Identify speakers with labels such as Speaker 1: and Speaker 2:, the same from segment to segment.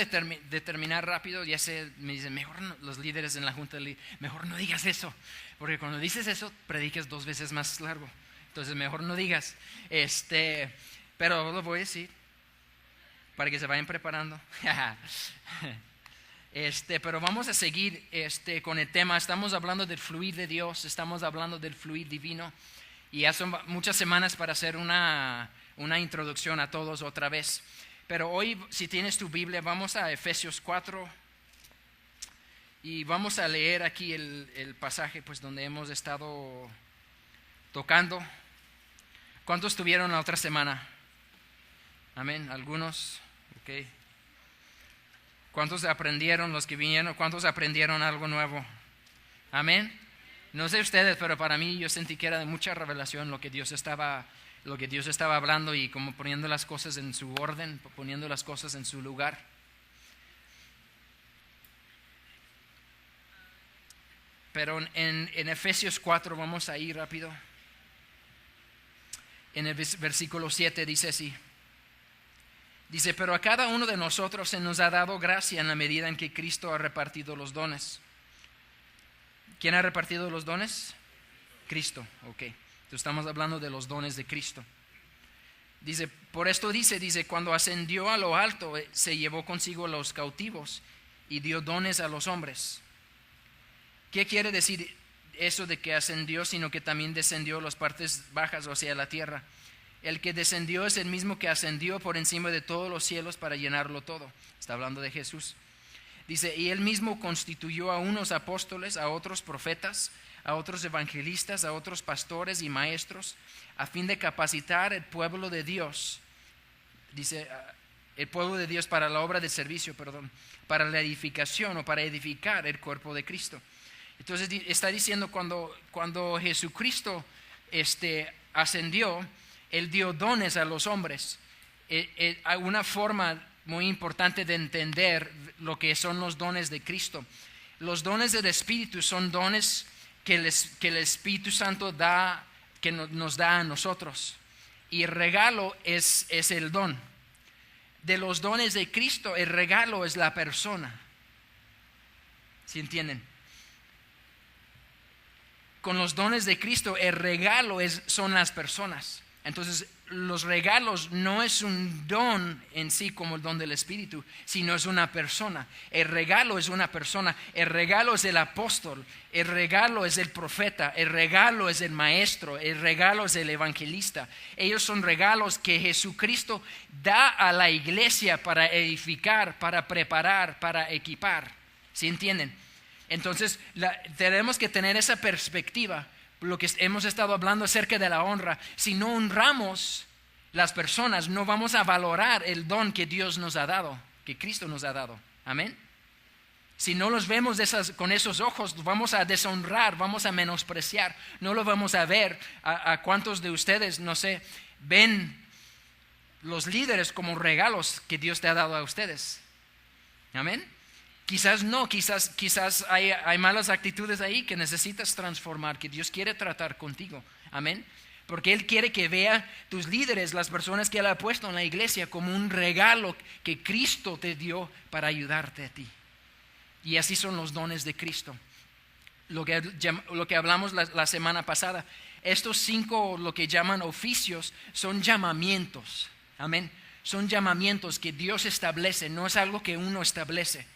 Speaker 1: de terminar rápido. Ya sé, me dicen, mejor no, los líderes en la junta, mejor no digas eso, porque cuando dices eso, predicas 2 veces más largo. Entonces mejor no digas. Pero lo voy a decir para que se vayan preparando. Pero vamos a seguir con el tema. Estamos hablando del fluir de Dios, estamos hablando del fluir divino. Y ya son muchas semanas para hacer una introducción a todos otra vez. Pero hoy, si tienes tu Biblia, vamos a Efesios 4 y vamos a leer aquí el pasaje pues, donde hemos estado tocando. ¿Cuántos tuvieron la otra semana? Amén, algunos. Okay. ¿Cuántos aprendieron, los que vinieron? ¿Cuántos aprendieron algo nuevo? Amén. No sé ustedes, pero para mí yo sentí que era de mucha revelación lo que Dios estaba hablando y como poniendo las cosas en su orden, poniendo las cosas en su lugar. Pero en Efesios 4 vamos a ir rápido. En el versículo 7 dice así. Dice, pero a cada uno de nosotros se nos ha dado gracia en la medida en que Cristo ha repartido los dones. ¿Quién ha repartido los dones? Cristo, ok. Entonces estamos hablando de los dones de Cristo. Dice, por esto dice, cuando ascendió a lo alto, se llevó consigo a los cautivos y dio dones a los hombres. ¿Qué quiere decir eso de que ascendió, sino que también descendió a las partes bajas, o sea, la tierra? El que descendió es el mismo que ascendió por encima de todos los cielos para llenarlo todo. Está hablando de Jesús. Dice, y él mismo constituyó a unos apóstoles, a otros profetas, a otros evangelistas, a otros pastores y maestros, a fin de capacitar el pueblo de Dios. Dice, el pueblo de Dios para la obra de servicio, para la edificación o para edificar el cuerpo de Cristo. Entonces está diciendo cuando Jesucristo ascendió, Él dio dones a los hombres. Hay una forma muy importante de entender lo que son los dones de Cristo. Los dones del Espíritu son dones que el Espíritu Santo da, que nos da a nosotros. Y el regalo es el don. De los dones de Cristo, el regalo es la persona. ¿Sí entienden? Con los dones de Cristo, el regalo son las personas. Entonces, los regalos no es un don en sí como el don del Espíritu, sino es una persona. El regalo es una persona. El regalo es el apóstol. El regalo es el profeta. El regalo es el maestro. El regalo es el evangelista. Ellos son regalos que Jesucristo da a la iglesia para edificar, para preparar, para equipar. ¿Sí entienden? Entonces, tenemos que tener esa perspectiva. Lo que hemos estado hablando acerca de la honra. Si no honramos las personas, no vamos a valorar el don que Dios nos ha dado, que Cristo nos ha dado. Amén. Si no los vemos con esos ojos, vamos a deshonrar, vamos a menospreciar. No lo vamos a ver. ¿A cuántos de ustedes, no sé, ven los líderes como regalos que Dios te ha dado a ustedes? Amén. Quizás no, quizás hay malas actitudes ahí que necesitas transformar, que Dios quiere tratar contigo. Amén. Porque Él quiere que vea tus líderes, las personas que Él ha puesto en la iglesia, como un regalo que Cristo te dio para ayudarte a ti. Y así son los dones de Cristo. Lo que hablamos la semana pasada, estos 5, lo que llaman oficios, son llamamientos. Amén. Son llamamientos que Dios establece, no es algo que uno establece.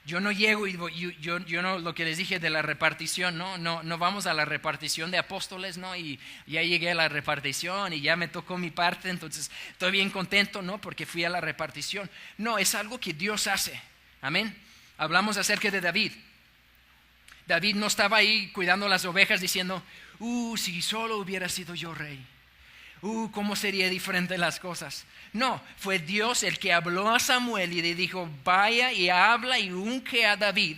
Speaker 1: Yo no llego y yo no, lo que les dije de la repartición, no vamos a la repartición de apóstoles, ¿no? Y ya llegué a la repartición y ya me tocó mi parte, entonces estoy bien contento, ¿no? Porque fui a la repartición. No, es algo que Dios hace. Amén. Hablamos acerca de David. David no estaba ahí cuidando las ovejas diciendo, si solo hubiera sido yo rey. ¿Cómo sería diferente las cosas? No, fue Dios el que habló a Samuel y le dijo, vaya y habla y unge a David,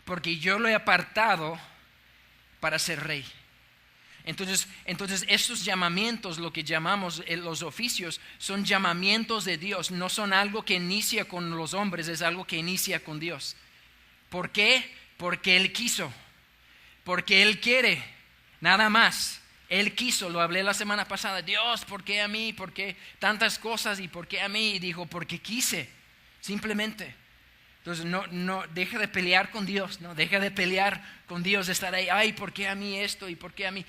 Speaker 1: porque yo lo he apartado para ser rey. Entonces estos llamamientos, lo que llamamos los oficios, son llamamientos de Dios, no son algo que inicia con los hombres, es algo que inicia con Dios. ¿Por qué? Porque Él quiso, porque Él quiere, nada más. Él quiso, lo hablé la semana pasada, Dios, ¿por qué a mí? ¿Por qué tantas cosas y por qué a mí? Y dijo, porque quise. simplemente. Entonces no deja de pelear con Dios, no deja de pelear con Dios, de estar ahí, ay, ¿por qué a mí esto? ¿Y por qué a mí?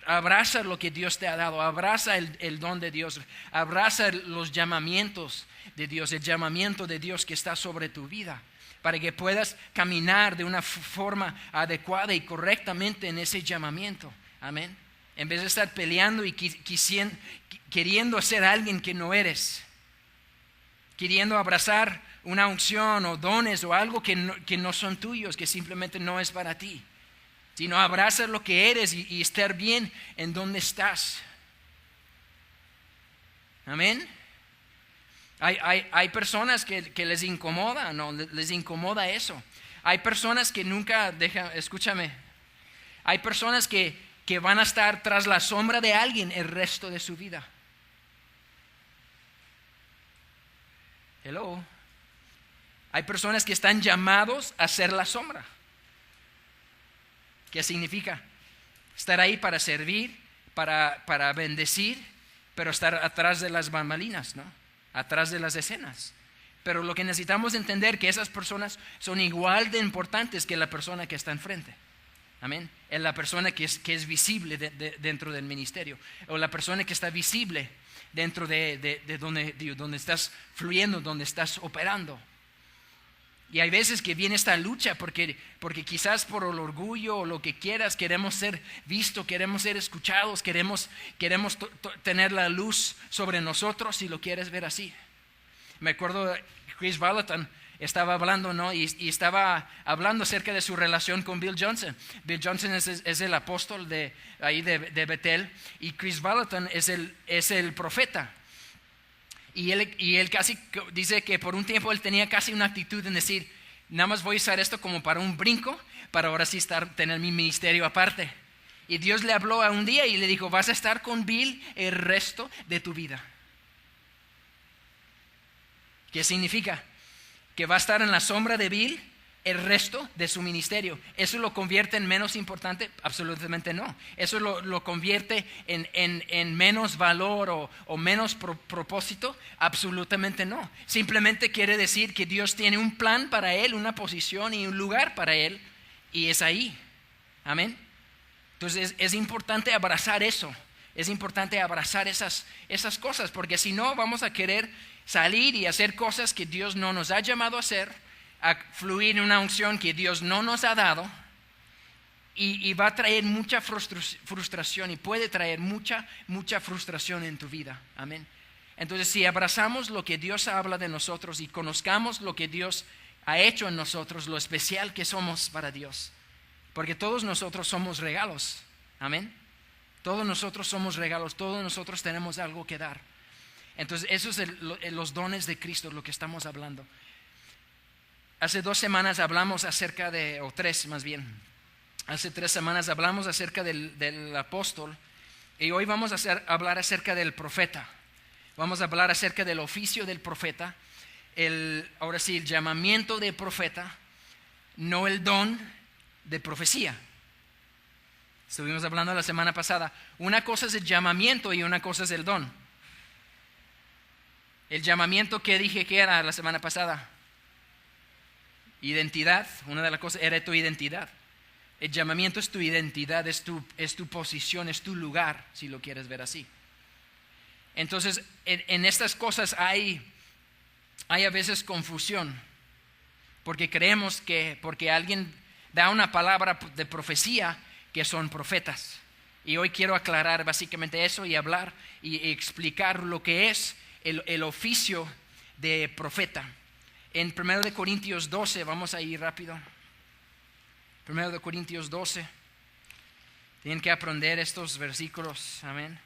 Speaker 1: Abraza lo que Dios te ha dado, abraza el don de Dios, abraza los llamamientos de Dios, el llamamiento de Dios que está sobre tu vida, para que puedas caminar de una forma adecuada y correctamente en ese llamamiento. Amén. En vez de estar peleando y queriendo ser alguien que no eres, queriendo abrazar una unción o dones o algo que no son tuyos, que simplemente no es para ti, sino abraza lo que eres y estar bien en donde estás. Amén. Hay personas que les incomoda, no, les incomoda eso. Hay personas que nunca escúchame, hay personas que van a estar tras la sombra de alguien el resto de su vida. Hello. Hay personas que están llamados a ser la sombra. ¿Qué significa? Estar ahí para servir, para bendecir, pero estar atrás de las bambalinas, ¿no? Atrás de las escenas. Pero lo que necesitamos entender es que esas personas son igual de importantes que la persona que está enfrente. Amén. Es la persona que es visible dentro del ministerio, o la persona que está visible dentro de donde estás fluyendo, donde estás operando. Y hay veces que viene esta lucha porque quizás por el orgullo o lo que quieras, queremos ser vistos, queremos ser escuchados, queremos tener la luz sobre nosotros, si lo quieres ver así. Me acuerdo Chris Vallotton estaba hablando, ¿no? Y estaba hablando acerca de su relación con Bill Johnson. Bill Johnson es el apóstol de Bethel, y Chris Vallotton es el profeta. Y él casi dice que por un tiempo él tenía casi una actitud en decir, nada más voy a usar esto como para un brinco, para ahora sí tener mi ministerio aparte. Y Dios le habló a un día y le dijo, vas a estar con Bill el resto de tu vida. ¿Qué significa? Que va a estar en la sombra de Bill el resto de su ministerio. ¿Eso lo convierte en menos importante? Absolutamente no. ¿Eso lo convierte en menos valor o menos propósito? Absolutamente no. Simplemente quiere decir que Dios tiene un plan para él, una posición y un lugar para él, y es ahí. Amén. Entonces es importante abrazar eso. Es importante abrazar esas cosas, porque si no vamos a querer salir y hacer cosas que Dios no nos ha llamado a hacer, a fluir en una unción que Dios no nos ha dado, y va a traer mucha frustración, y puede traer mucha frustración en tu vida. Amén. Entonces, si abrazamos lo que Dios habla de nosotros y conozcamos lo que Dios ha hecho en nosotros, lo especial que somos para Dios, porque todos nosotros somos regalos. Amén. Todos nosotros somos regalos, todos nosotros tenemos algo que dar. Entonces, eso es los dones de Cristo, lo que estamos hablando. Hace 2 semanas hablamos acerca o 3 más bien. Hace 3 semanas hablamos acerca del apóstol, y hoy vamos a hablar acerca del profeta. Vamos a hablar acerca del oficio del profeta, ahora sí, el llamamiento de profeta, no el don de profecía. Estuvimos hablando la semana pasada. Una cosa es el llamamiento y una cosa es el don. El llamamiento, que dije que era la semana pasada, identidad. Una de las cosas era tu identidad. El llamamiento es tu identidad, es tu posición, es tu lugar, si lo quieres ver así. Entonces, en estas cosas hay a veces confusión, porque creemos que porque alguien da una palabra de profecía, que son profetas. Y hoy quiero aclarar básicamente eso y hablar y explicar lo que es el oficio de profeta. En 1 Corintios 12, vamos a ir rápido. 1 Corintios 12. Tienen que aprender estos versículos. Amén.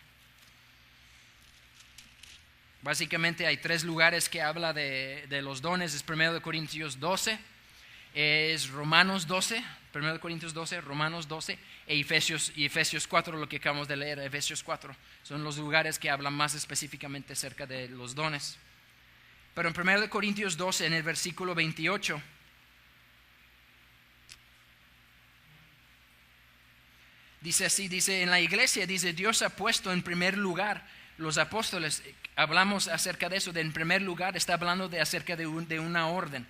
Speaker 1: Básicamente hay 3 lugares que habla de los dones. Es 1 Corintios 12, es Romanos 12, 1 Corintios 12, Romanos 12 y Efesios 4, lo que acabamos de leer, Efesios 4. Son los lugares que hablan más específicamente acerca de los dones. Pero en 1 Corintios 12, en el versículo 28, dice así, dice, en la iglesia, dice, Dios ha puesto en primer lugar los apóstoles, hablamos acerca de eso, en primer lugar está hablando acerca de una orden.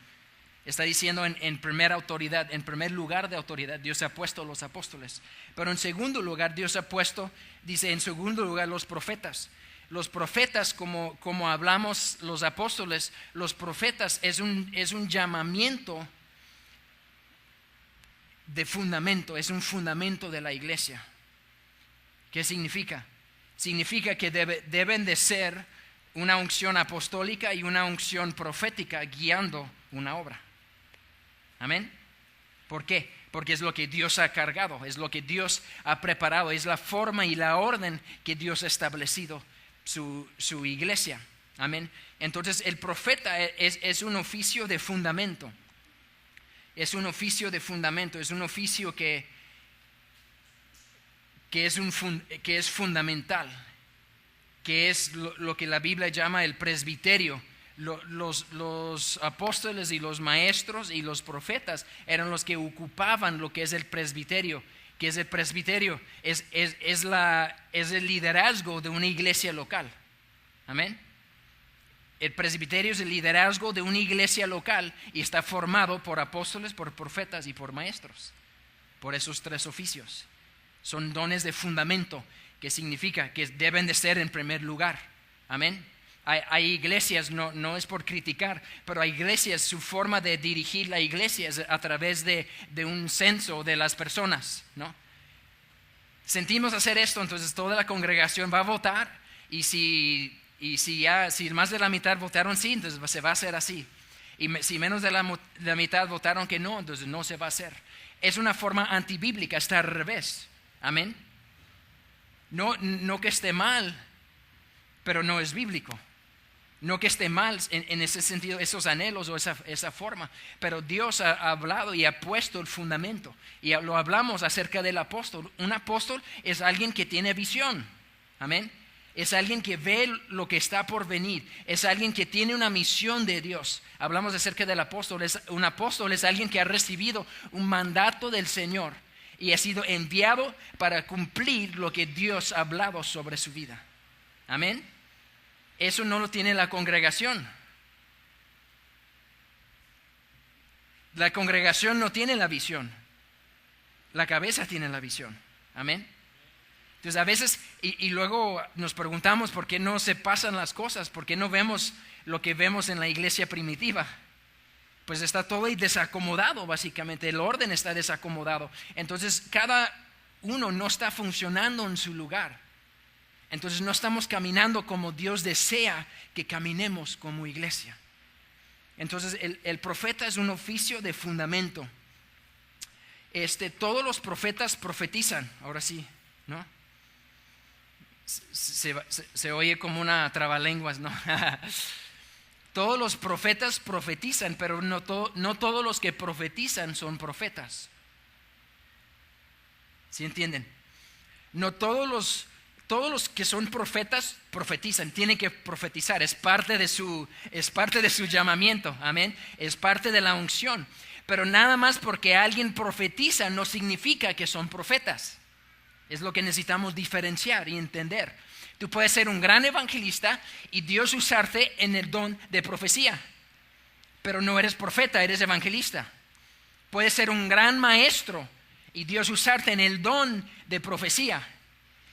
Speaker 1: Está diciendo en primera autoridad, en primer lugar de autoridad, Dios ha puesto a los apóstoles. Pero en segundo lugar, Dios ha puesto, dice en segundo lugar, los profetas. Los profetas, como hablamos los apóstoles, los profetas es un llamamiento de fundamento, es un fundamento de la iglesia. ¿Qué significa? Significa que deben de ser una unción apostólica y una unción profética guiando una obra. Amén. ¿Por qué? Porque es lo que Dios ha cargado, es lo que Dios ha preparado, es la forma y la orden que Dios ha establecido su iglesia. Amén. Entonces el profeta es un oficio de fundamento. Es un oficio de fundamento, es un oficio que es fundamental, que es lo que la Biblia llama el presbiterio. Los apóstoles y los maestros y los profetas eran los que ocupaban lo que es el presbiterio. ¿Qué es el presbiterio? Es el liderazgo de una iglesia local. Amén. El presbiterio es el liderazgo de una iglesia local y está formado por apóstoles, por profetas y por maestros. Por esos tres oficios. Son dones de fundamento, que significa que deben de ser en primer lugar. Amén. Hay iglesias, no es por criticar, pero hay iglesias, su forma de dirigir la iglesia es a través de un censo de las personas, ¿no? Sentimos hacer esto, entonces toda la congregación va a votar y si más de la mitad votaron sí, entonces se va a hacer así. Y si menos de la mitad votaron que no, entonces no se va a hacer. Es una forma antibíblica, está al revés. Amén. No que esté mal, pero no es bíblico. No que esté mal en ese sentido, esos anhelos o esa forma, pero Dios ha hablado y ha puesto el fundamento. Y lo hablamos acerca del apóstol. Un apóstol es alguien que tiene visión. Amén. Es alguien que ve lo que está por venir. Es alguien que tiene una misión de Dios. Hablamos acerca del apóstol. Un apóstol es alguien que ha recibido un mandato del Señor y ha sido enviado para cumplir lo que Dios ha hablado sobre su vida. Amén. Eso no lo tiene la congregación. La congregación no tiene la visión. La cabeza tiene la visión. Amén. Entonces a veces, y luego nos preguntamos por qué no se pasan las cosas, por qué no vemos lo que vemos en la iglesia primitiva. Pues está todo ahí desacomodado básicamente, el orden está desacomodado. Entonces cada uno no está funcionando en su lugar. Entonces no estamos caminando como Dios desea que caminemos como iglesia. Entonces el profeta es un oficio de fundamento. Todos los profetas profetizan, ahora sí, ¿no? Se oye como una trabalenguas, ¿no? Todos los profetas profetizan, pero no todos los que profetizan son profetas. ¿Sí entienden? No todos los que son profetas profetizan, tienen que profetizar, es parte de su llamamiento, amén, es parte de la unción. Pero nada más porque alguien profetiza no significa que son profetas. Es lo que necesitamos diferenciar y entender. Tú puedes ser un gran evangelista y Dios usarte en el don de profecía, pero no eres profeta, eres evangelista. Puedes ser un gran maestro y Dios usarte en el don de profecía.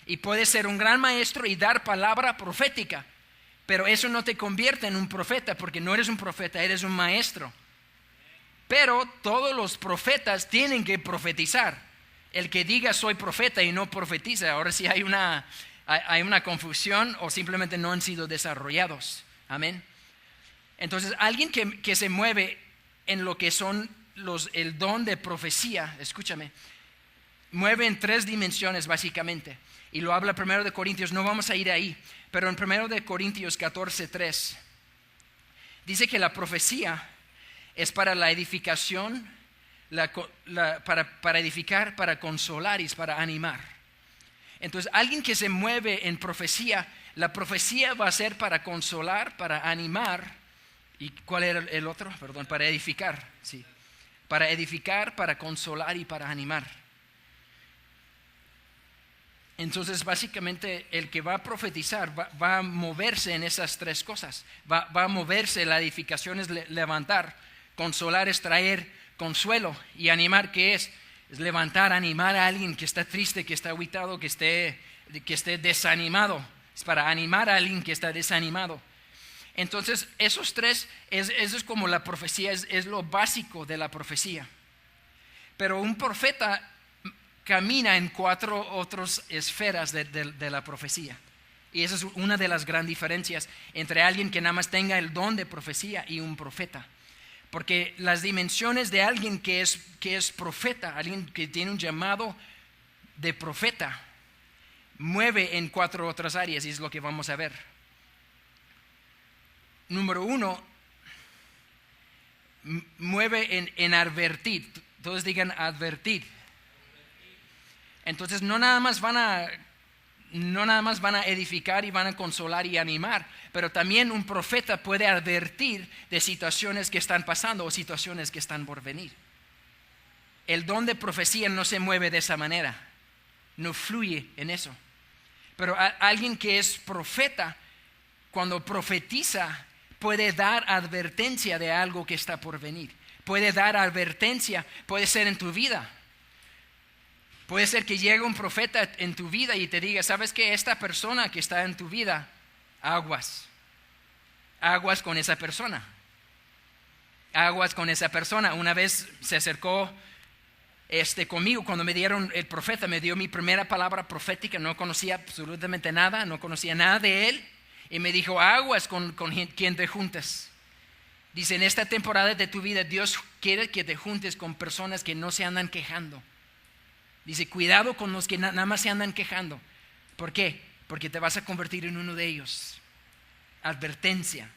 Speaker 1: Y puedes ser un gran maestro y dar palabra profética, pero eso no te convierte en un profeta, porque no eres un profeta, eres un maestro. Pero todos los profetas tienen que profetizar. El que diga soy profeta y no profetiza, ahora sí hay una confusión o simplemente no han sido desarrollados. Amén. Entonces alguien que se mueve en lo que son el don de profecía, escúchame, mueve en tres dimensiones básicamente. Y lo habla 1 Corintios, no vamos a ir ahí, pero en 1 Corintios 14:3 dice que la profecía es para la edificación, para edificar, para consolar y es para animar. Entonces alguien que se mueve en profecía, la profecía va a ser para consolar, para animar. ¿Y cuál era el otro? Perdón, para edificar, sí. Para edificar, para consolar y para animar. Entonces, básicamente, el que va a profetizar va a moverse en esas tres cosas. Va a moverse, la edificación es levantar, consolar es traer consuelo, y animar, ¿qué es? Es levantar, animar a alguien que está triste, que está agüitado, que esté desanimado. Es para animar a alguien que está desanimado. Entonces, esos tres, eso es como la profecía, es lo básico de la profecía. Pero un profeta camina en 4 otras esferas de la profecía. Y esa es una de las grandes diferencias entre alguien que nada más tenga el don de profecía y un profeta. Porque las dimensiones de alguien que es profeta, alguien que tiene un llamado de profeta, mueve en 4 otras áreas, y es lo que vamos a ver. Número 1, mueve en advertir. Todos digan advertir. Entonces no nada más van a edificar y van a consolar y animar, pero también un profeta puede advertir de situaciones que están pasando o situaciones que están por venir. El don de profecía no se mueve de esa manera, no fluye en eso. Pero alguien que es profeta, cuando profetiza, puede dar advertencia de algo que está por venir. Puede dar advertencia, puede ser en tu vida. Puede ser que llegue un profeta en tu vida y te diga, ¿sabes qué? Esta persona que está en tu vida, aguas con esa persona. Aguas con esa persona. Una vez se acercó conmigo, cuando me dieron, el profeta me dio mi primera palabra profética, no conocía absolutamente nada, no conocía nada de él, y me dijo, aguas con quien te juntas. Dice, en esta temporada de tu vida, Dios quiere que te juntes con personas que no se andan quejando. Dice, cuidado con los que nada más se andan quejando. ¿Por qué? Porque te vas a convertir en uno de ellos. Advertencia.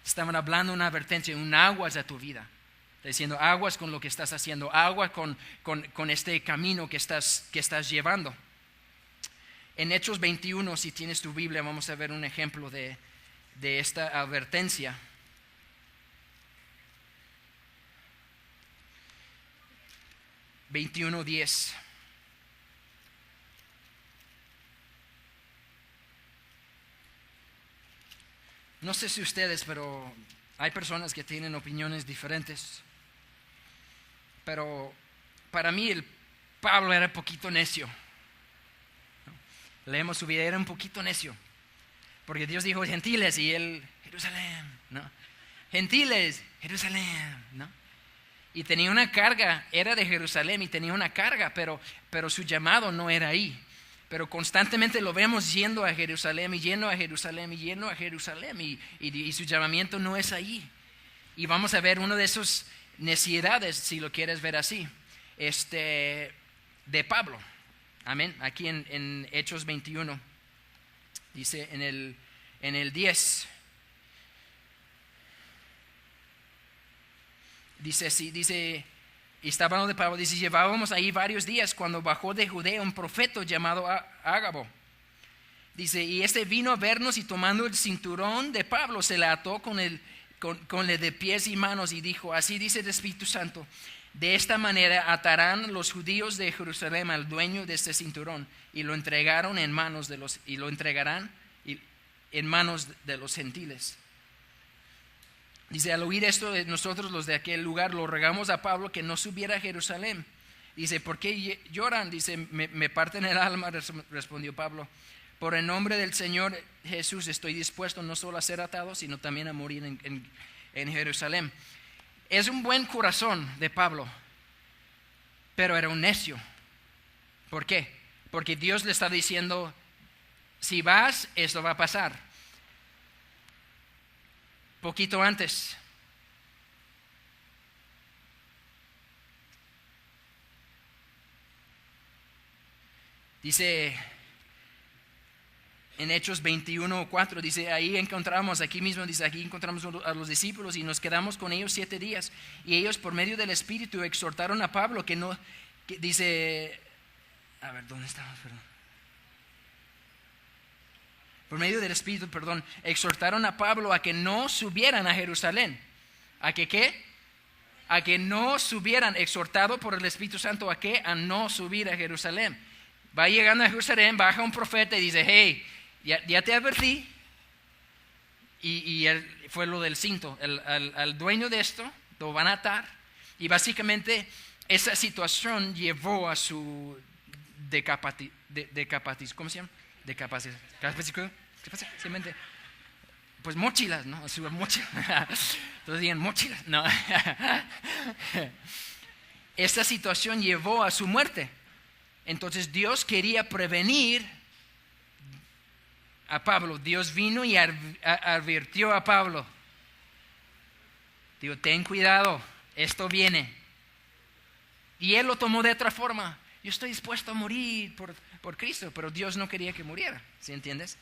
Speaker 1: Estaban hablando una advertencia, un aguas a tu vida. Está diciendo, aguas con lo que estás haciendo, aguas con este camino que estás llevando. En Hechos 21, si tienes tu Biblia, vamos a ver un ejemplo de esta advertencia. (21:10). No sé si ustedes, pero hay personas que tienen opiniones diferentes. Pero para mí Pablo era un poquito necio. Leemos su vida, era un poquito necio. Porque Dios dijo gentiles y él, Jerusalén, ¿no? Gentiles, Jerusalén, ¿no? Y tenía una carga, era de Jerusalén y tenía una carga, pero su llamado no era ahí. Pero constantemente lo vemos yendo a Jerusalén y yendo a Jerusalén y yendo a Jerusalén y su llamamiento no es ahí. Y vamos a ver uno de esos necesidades, si lo quieres ver así, de Pablo. Amén. Aquí en Hechos 21, dice en el 10. Dice así, y está hablando de Pablo, dice, llevábamos ahí varios días cuando bajó de Judea un profeta llamado Ágabo. Dice, y vino a vernos y tomando el cinturón de Pablo se le ató con de pies y manos y dijo, así dice el Espíritu Santo, de esta manera atarán los judíos de Jerusalén al dueño de este cinturón y lo entregarán en manos de los gentiles. Dice, al oír esto, nosotros los de aquel lugar lo rogamos a Pablo que no subiera a Jerusalén. Dice, ¿por qué lloran? Dice, me parten el alma, respondió Pablo. Por el nombre del Señor Jesús estoy dispuesto no solo a ser atado, sino también a morir en Jerusalén. Es un buen corazón de Pablo, pero era un necio. ¿Por qué? Porque Dios le está diciendo, si vas, esto va a pasar. Poquito antes, dice en Hechos 21:4, dice, ahí encontramos a los discípulos y nos quedamos con ellos 7 días. Y ellos por medio del Espíritu exhortaron a Pablo dice, a ver, ¿dónde estamos? Perdón. Por medio del Espíritu, exhortaron a Pablo a que no subieran a Jerusalén. ¿A que qué? A que no subieran, exhortado por el Espíritu Santo, ¿a qué? A no subir a Jerusalén. Va llegando a Jerusalén, baja un profeta y dice, hey, ya te advertí. Y fue lo del cinto. Al dueño de esto lo van a atar. Y básicamente esa situación llevó a su ¿cómo se llama? Pues mochilas, ¿no? Su mochila. Todos digan mochilas. No. Esta situación llevó a su muerte. Entonces Dios quería prevenir a Pablo. Dios vino y advirtió a Pablo. Digo, ten cuidado, esto viene. Y él lo tomó de otra forma. Yo estoy dispuesto a morir por Cristo, pero Dios no quería que muriera, ¿sí entiendes?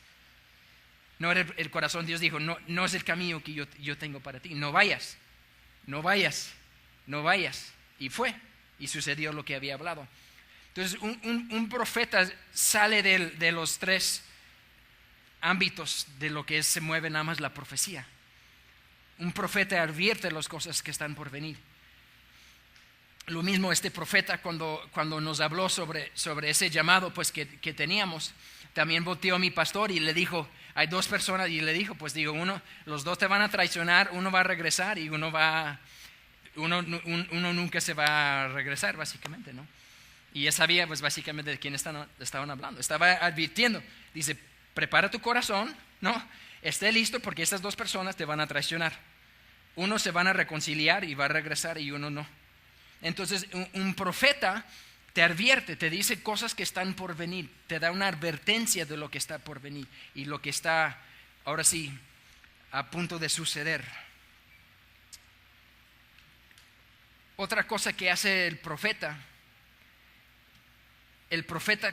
Speaker 1: No era el corazón. Dios dijo, no es el camino que yo tengo para ti. No vayas. Y fue, y sucedió lo que había hablado. Entonces un profeta sale de los tres ámbitos de lo que se mueve nada más la profecía. Un profeta advierte las cosas que están por venir. Lo mismo este profeta cuando nos habló sobre ese llamado pues que teníamos, también volteó a mi pastor y le dijo, hay dos personas, y le dijo, pues digo, los dos te van a traicionar, uno va a regresar y uno nunca se va a regresar, básicamente, ¿no? Y ya sabía pues básicamente de quién estaban hablando. Estaba advirtiendo, dice, prepara tu corazón, ¿no? Esté listo porque estas dos personas te van a traicionar. Uno se van a reconciliar y va a regresar y uno no. Entonces un profeta te advierte, te dice cosas que están por venir, te da una advertencia de lo que está por venir y lo que está ahora sí a punto de suceder. Otra cosa que hace el profeta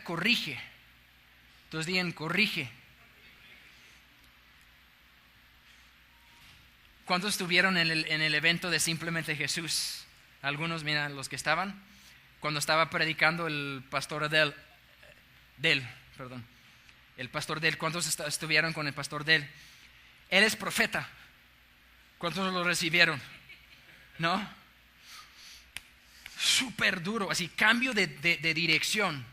Speaker 1: corrige. Entonces digan, corrige. ¿Cuántos estuvieron en el evento de Simplemente Jesús? Algunos, mira, los que estaban. Cuando estaba predicando el pastor Del. El pastor Del. ¿Cuántos estuvieron con el pastor Del? Él es profeta. ¿Cuántos lo recibieron? ¿No? Súper duro, así, cambio de dirección.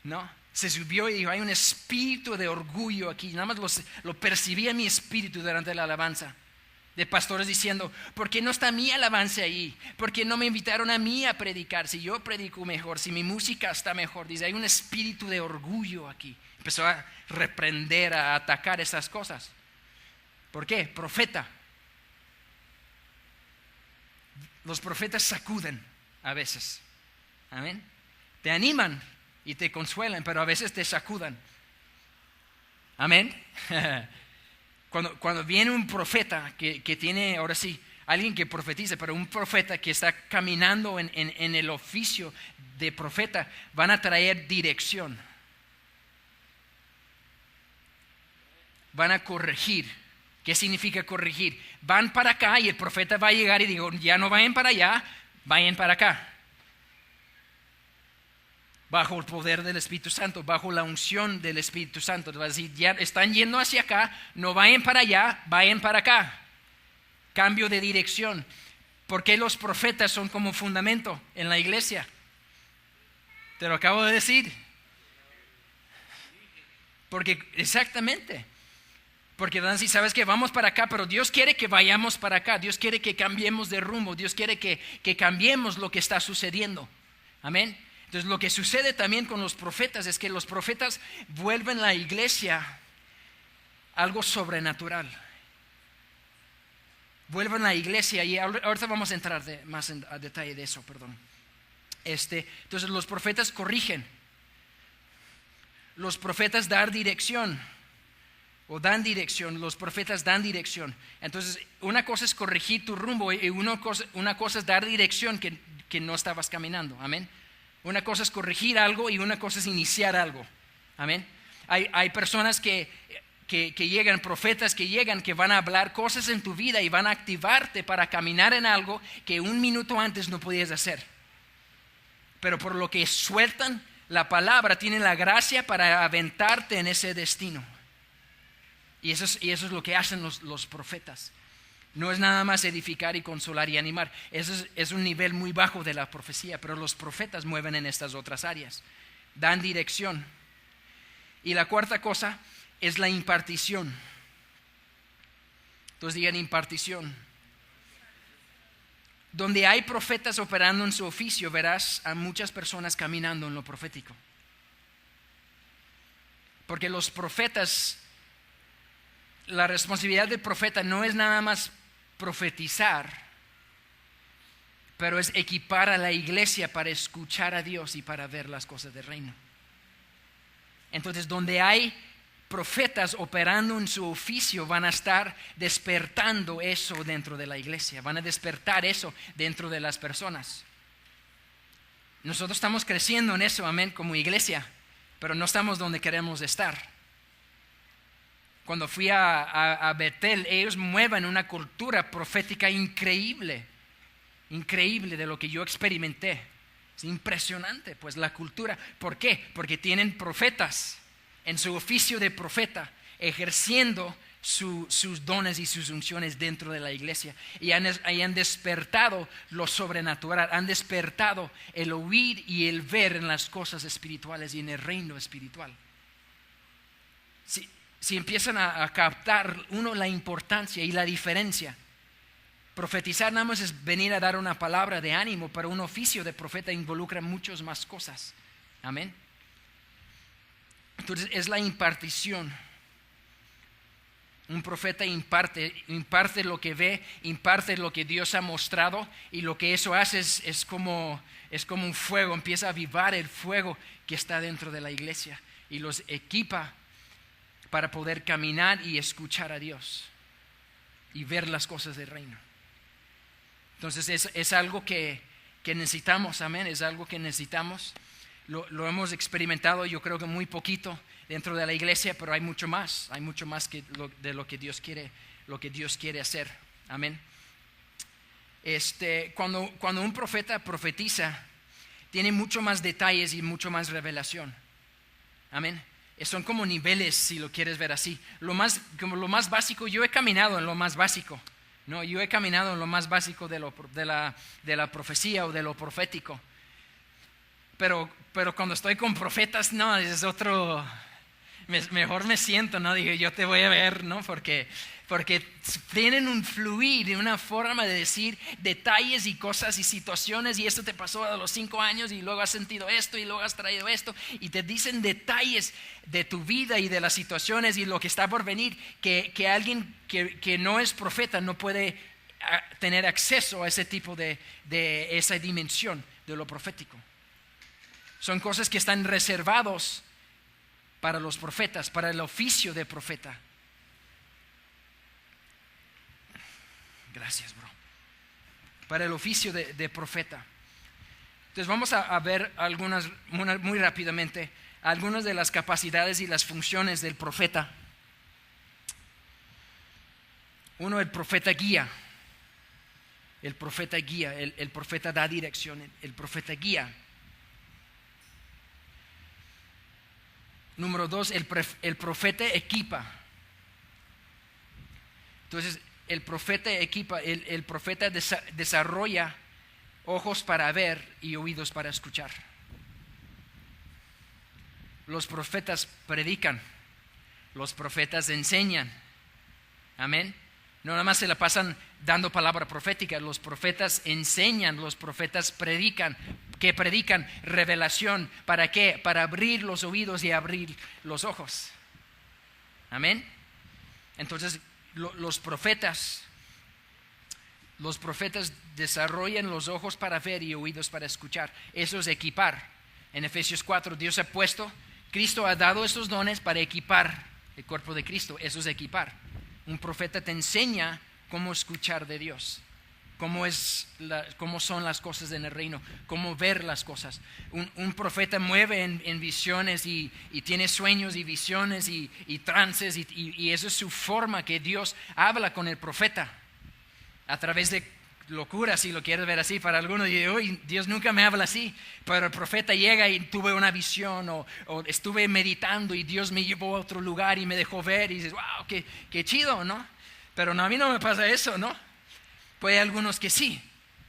Speaker 1: ¿No? Se subió y dijo, hay un espíritu de orgullo aquí. Nada más lo percibía en mi espíritu durante la alabanza. De pastores diciendo, ¿por qué no está mi alabanza ahí? ¿Por qué no me invitaron a mí a predicar? Si yo predico mejor, si mi música está mejor. Dice, hay un espíritu de orgullo aquí. Empezó a reprender, a atacar esas cosas. ¿Por qué? Profeta. Los profetas sacuden a veces. Amén. Te animan y te consuelan, pero a veces te sacudan. Amén. Cuando viene un profeta que tiene, ahora sí, alguien que profetiza, pero un profeta que está caminando en el oficio de profeta, van a traer dirección. Van a corregir. ¿Qué significa corregir? Van para acá y el profeta va a llegar y digo, ya no vayan para allá, vayan para acá. Bajo el poder del Espíritu Santo, bajo la unción del Espíritu Santo. Va a decir, ya están yendo hacia acá, no vayan para allá, vayan para acá. Cambio de dirección. ¿Por qué los profetas son como fundamento en la iglesia? Te lo acabo de decir. Porque, exactamente. Porque dan si sabes que vamos para acá, pero Dios quiere que vayamos para acá. Dios quiere que cambiemos de rumbo. Dios quiere que cambiemos lo que está sucediendo. Amén. Entonces lo que sucede también con los profetas es que los profetas vuelven la iglesia algo sobrenatural. Vuelven la iglesia y ahorita vamos a entrar más a detalle de eso, perdón. Entonces los profetas corrigen. Los profetas dan dirección. Los profetas dan dirección. Entonces una cosa es corregir tu rumbo y una cosa es dar dirección que no estabas caminando. Amén. Una cosa es corregir algo y una cosa es iniciar algo. Amén. Hay personas que llegan, profetas que llegan, que van a hablar cosas en tu vida y van a activarte para caminar en algo que un minuto antes no podías hacer. Pero por lo que sueltan la palabra, tienen la gracia para aventarte en ese destino. Y eso es lo que hacen los profetas. No es nada más edificar y consolar y animar. Eso es un nivel muy bajo de la profecía, pero los profetas mueven en estas otras áreas. dan dirección. Y la cuarta cosa es la impartición. Entonces digan impartición. Donde hay profetas operando en su oficio, verás a muchas personas caminando en lo profético. Porque los profetas, la responsabilidad del profeta no es nada más profetizar, pero es equipar a la iglesia para escuchar a Dios y para ver las cosas del reino. Entonces, donde hay profetas operando en su oficio, van a estar despertando eso dentro de la iglesia, van a despertar eso dentro de las personas. Nosotros estamos creciendo en eso, amén, como iglesia, pero no estamos donde queremos estar. Cuando fui a Betel, ellos mueven una cultura profética increíble de lo que yo experimenté. Es impresionante, pues, la cultura. ¿Por qué? Porque tienen profetas en su oficio de profeta, ejerciendo sus dones y sus unciones dentro de la iglesia. Y han despertado lo sobrenatural, han despertado el oír y el ver en las cosas espirituales y en el reino espiritual. Si empiezan a captar uno la importancia y la diferencia. Profetizar nada más es venir a dar una palabra de ánimo, pero un oficio de profeta involucra muchas más cosas. Amén. Entonces es la impartición. Un profeta imparte lo que ve, imparte lo que Dios ha mostrado, y lo que eso hace es como un fuego, empieza a avivar el fuego que está dentro de la iglesia y los equipa para poder caminar y escuchar a Dios y ver las cosas del reino. Entonces es algo que necesitamos, amén, es algo que necesitamos. Lo hemos experimentado, yo creo que muy poquito dentro de la iglesia, pero hay mucho más de lo que Dios quiere hacer, amén. Cuando un profeta profetiza, tiene mucho más detalles y mucho más revelación, amén. Son como niveles, si lo quieres ver así. Lo más básico, yo he caminado en lo más básico. No, yo he caminado en lo más básico de la profecía o de lo profético. Pero cuando estoy con profetas, no, es otro. Mejor me siento, ¿no? Digo, yo te voy a ver, ¿no? Porque tienen un fluir y una forma de decir detalles y cosas y situaciones, y esto te pasó a los 5 años y luego has sentido esto y luego has traído esto, y te dicen detalles de tu vida y de las situaciones y lo que está por venir, que alguien que no es profeta no puede tener acceso a ese tipo de esa dimensión de lo profético. Son cosas que están reservados para los profetas, para el oficio de profeta. Gracias, bro. Para el oficio de profeta. Entonces vamos a ver muy rápidamente algunas de las capacidades y las funciones del profeta. Uno, el profeta guía. El profeta guía, el profeta da dirección, el profeta guía. Número 2, el profeta equipa. Entonces, el profeta equipa, el profeta desarrolla ojos para ver y oídos para escuchar. Los profetas predican, los profetas enseñan. Amén. No nada más se la pasan dando palabra profética, los profetas enseñan, los profetas predican. Que predican revelación. ¿Para qué? Para abrir los oídos y abrir los ojos. Amén. Entonces los profetas desarrollan los ojos para ver y oídos para escuchar. Eso es equipar. En Efesios 4, Cristo ha dado esos dones para equipar el cuerpo de Cristo. Eso es equipar. Un profeta te enseña cómo escuchar de Dios. Cómo son las cosas en el reino, cómo ver las cosas. Un profeta mueve en visiones y tiene sueños y visiones y trances, y eso es su forma que Dios habla con el profeta a través de locuras, si lo quieres ver así. Para algunos dicen, Dios nunca me habla así, pero el profeta llega y tuve una visión o estuve meditando y Dios me llevó a otro lugar y me dejó ver, y dices, wow, qué chido, ¿no? Pero no, a mí no me pasa eso, ¿no? Pues hay algunos que sí,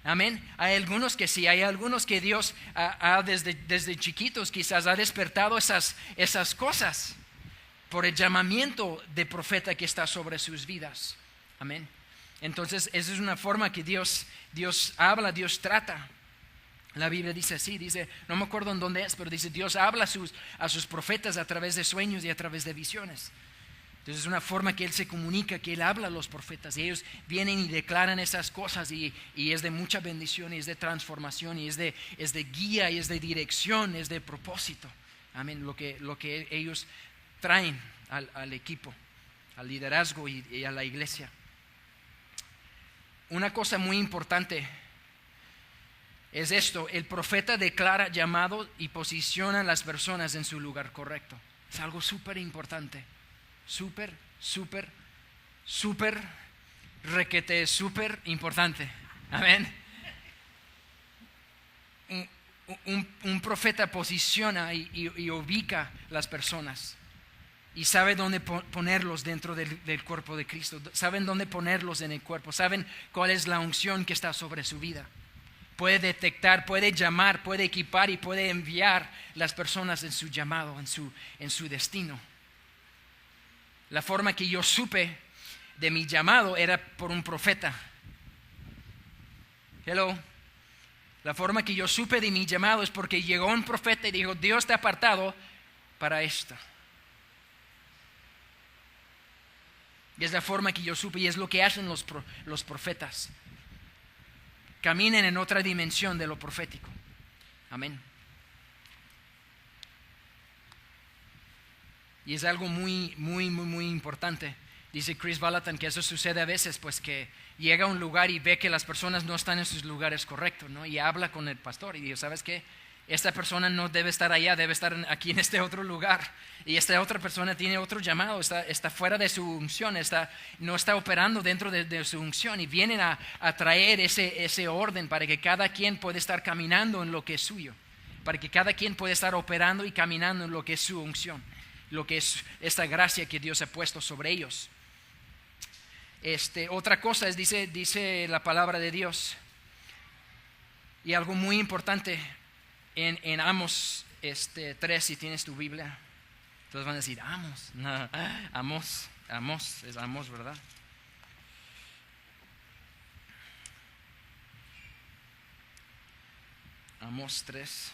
Speaker 1: Amén. Hay algunos que sí, hay algunos que Dios desde chiquitos quizás ha despertado esas cosas por el llamamiento de profeta que está sobre sus vidas. Amén. Entonces, esa es una forma que Dios habla, Dios trata. La Biblia dice así, no me acuerdo en dónde es, pero dice, Dios habla a sus profetas a través de sueños y a través de visiones. Entonces es una forma que Él se comunica, que Él habla a los profetas y ellos vienen y declaran esas cosas y es de mucha bendición y es de transformación y es de guía y es de dirección, es de propósito. Amén, lo que ellos traen al equipo, al liderazgo y a la iglesia. Una cosa muy importante es esto: el profeta declara llamado y posiciona a las personas en su lugar correcto. Es algo súper importante, súper requete, súper importante. Amén. Un profeta posiciona y ubica las personas y sabe dónde ponerlos dentro del cuerpo de Cristo. Saben dónde ponerlos en el cuerpo, saben cuál es la unción que está sobre su vida. Puede detectar, puede llamar, puede equipar y puede enviar las personas en su llamado, en su destino. La forma que yo supe de mi llamado era por un profeta. Hello. La forma que yo supe de mi llamado es porque llegó un profeta y dijo: Dios te ha apartado para esto. Y es la forma que yo supe, y es lo que hacen los profetas. Caminen en otra dimensión de lo profético. Amén. Y es algo muy importante. Dice Chris Valatan que eso sucede a veces, pues que llega a un lugar y ve que las personas no están en sus lugares correctos, ¿no? Y habla con el pastor y dice: ¿sabes qué? Esta persona no debe estar allá, debe estar aquí en este otro lugar. Y esta otra persona tiene otro llamado, está fuera de su unción, no está operando dentro de su unción. Y vienen a traer ese orden para que cada quien pueda estar caminando en lo que es suyo. Para que cada quien pueda estar operando y caminando en lo que es su unción. Lo que es esta gracia que Dios ha puesto sobre ellos. Otra cosa es, dice la palabra de Dios. Y algo muy importante en Amos 3, si tienes tu Biblia. Todos van a decir: Amos. No, Amos, es Amos, ¿verdad? Amos 3.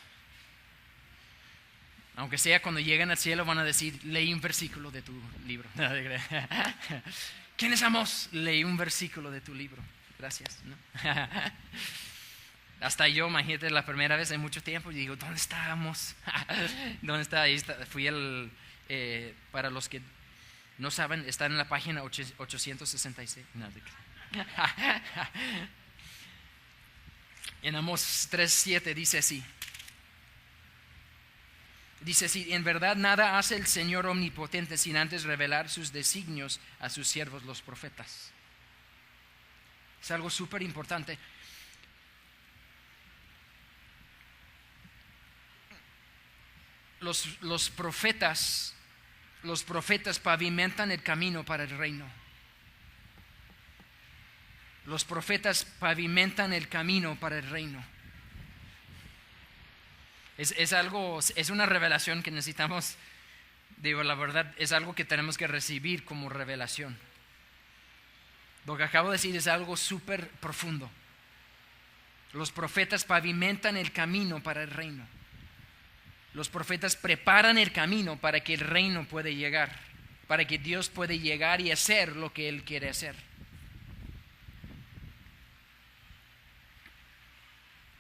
Speaker 1: Aunque sea cuando lleguen al cielo van a decir: leí un versículo de tu libro. ¿Quién es Amos? Leí un versículo de tu libro. Gracias, ¿no? Hasta yo, imagínate, la primera vez en mucho tiempo, y digo: ¿dónde está Amos? ¿Dónde está? Ahí está. Fui para los que no saben, está en la página 866. No, en Amos 3:7 dice así. Dice así: en verdad nada hace el Señor omnipotente sin antes revelar sus designios a sus siervos los profetas. Es algo súper importante. Los profetas pavimentan el camino para el reino. Los profetas pavimentan el camino para el reino. Es una revelación que necesitamos. Digo, la verdad, es algo que tenemos que recibir como revelación. Lo que acabo de decir es algo súper profundo. Los profetas pavimentan el camino para el reino. Los profetas preparan el camino para que el reino pueda llegar, para que Dios pueda llegar y hacer lo que Él quiere hacer.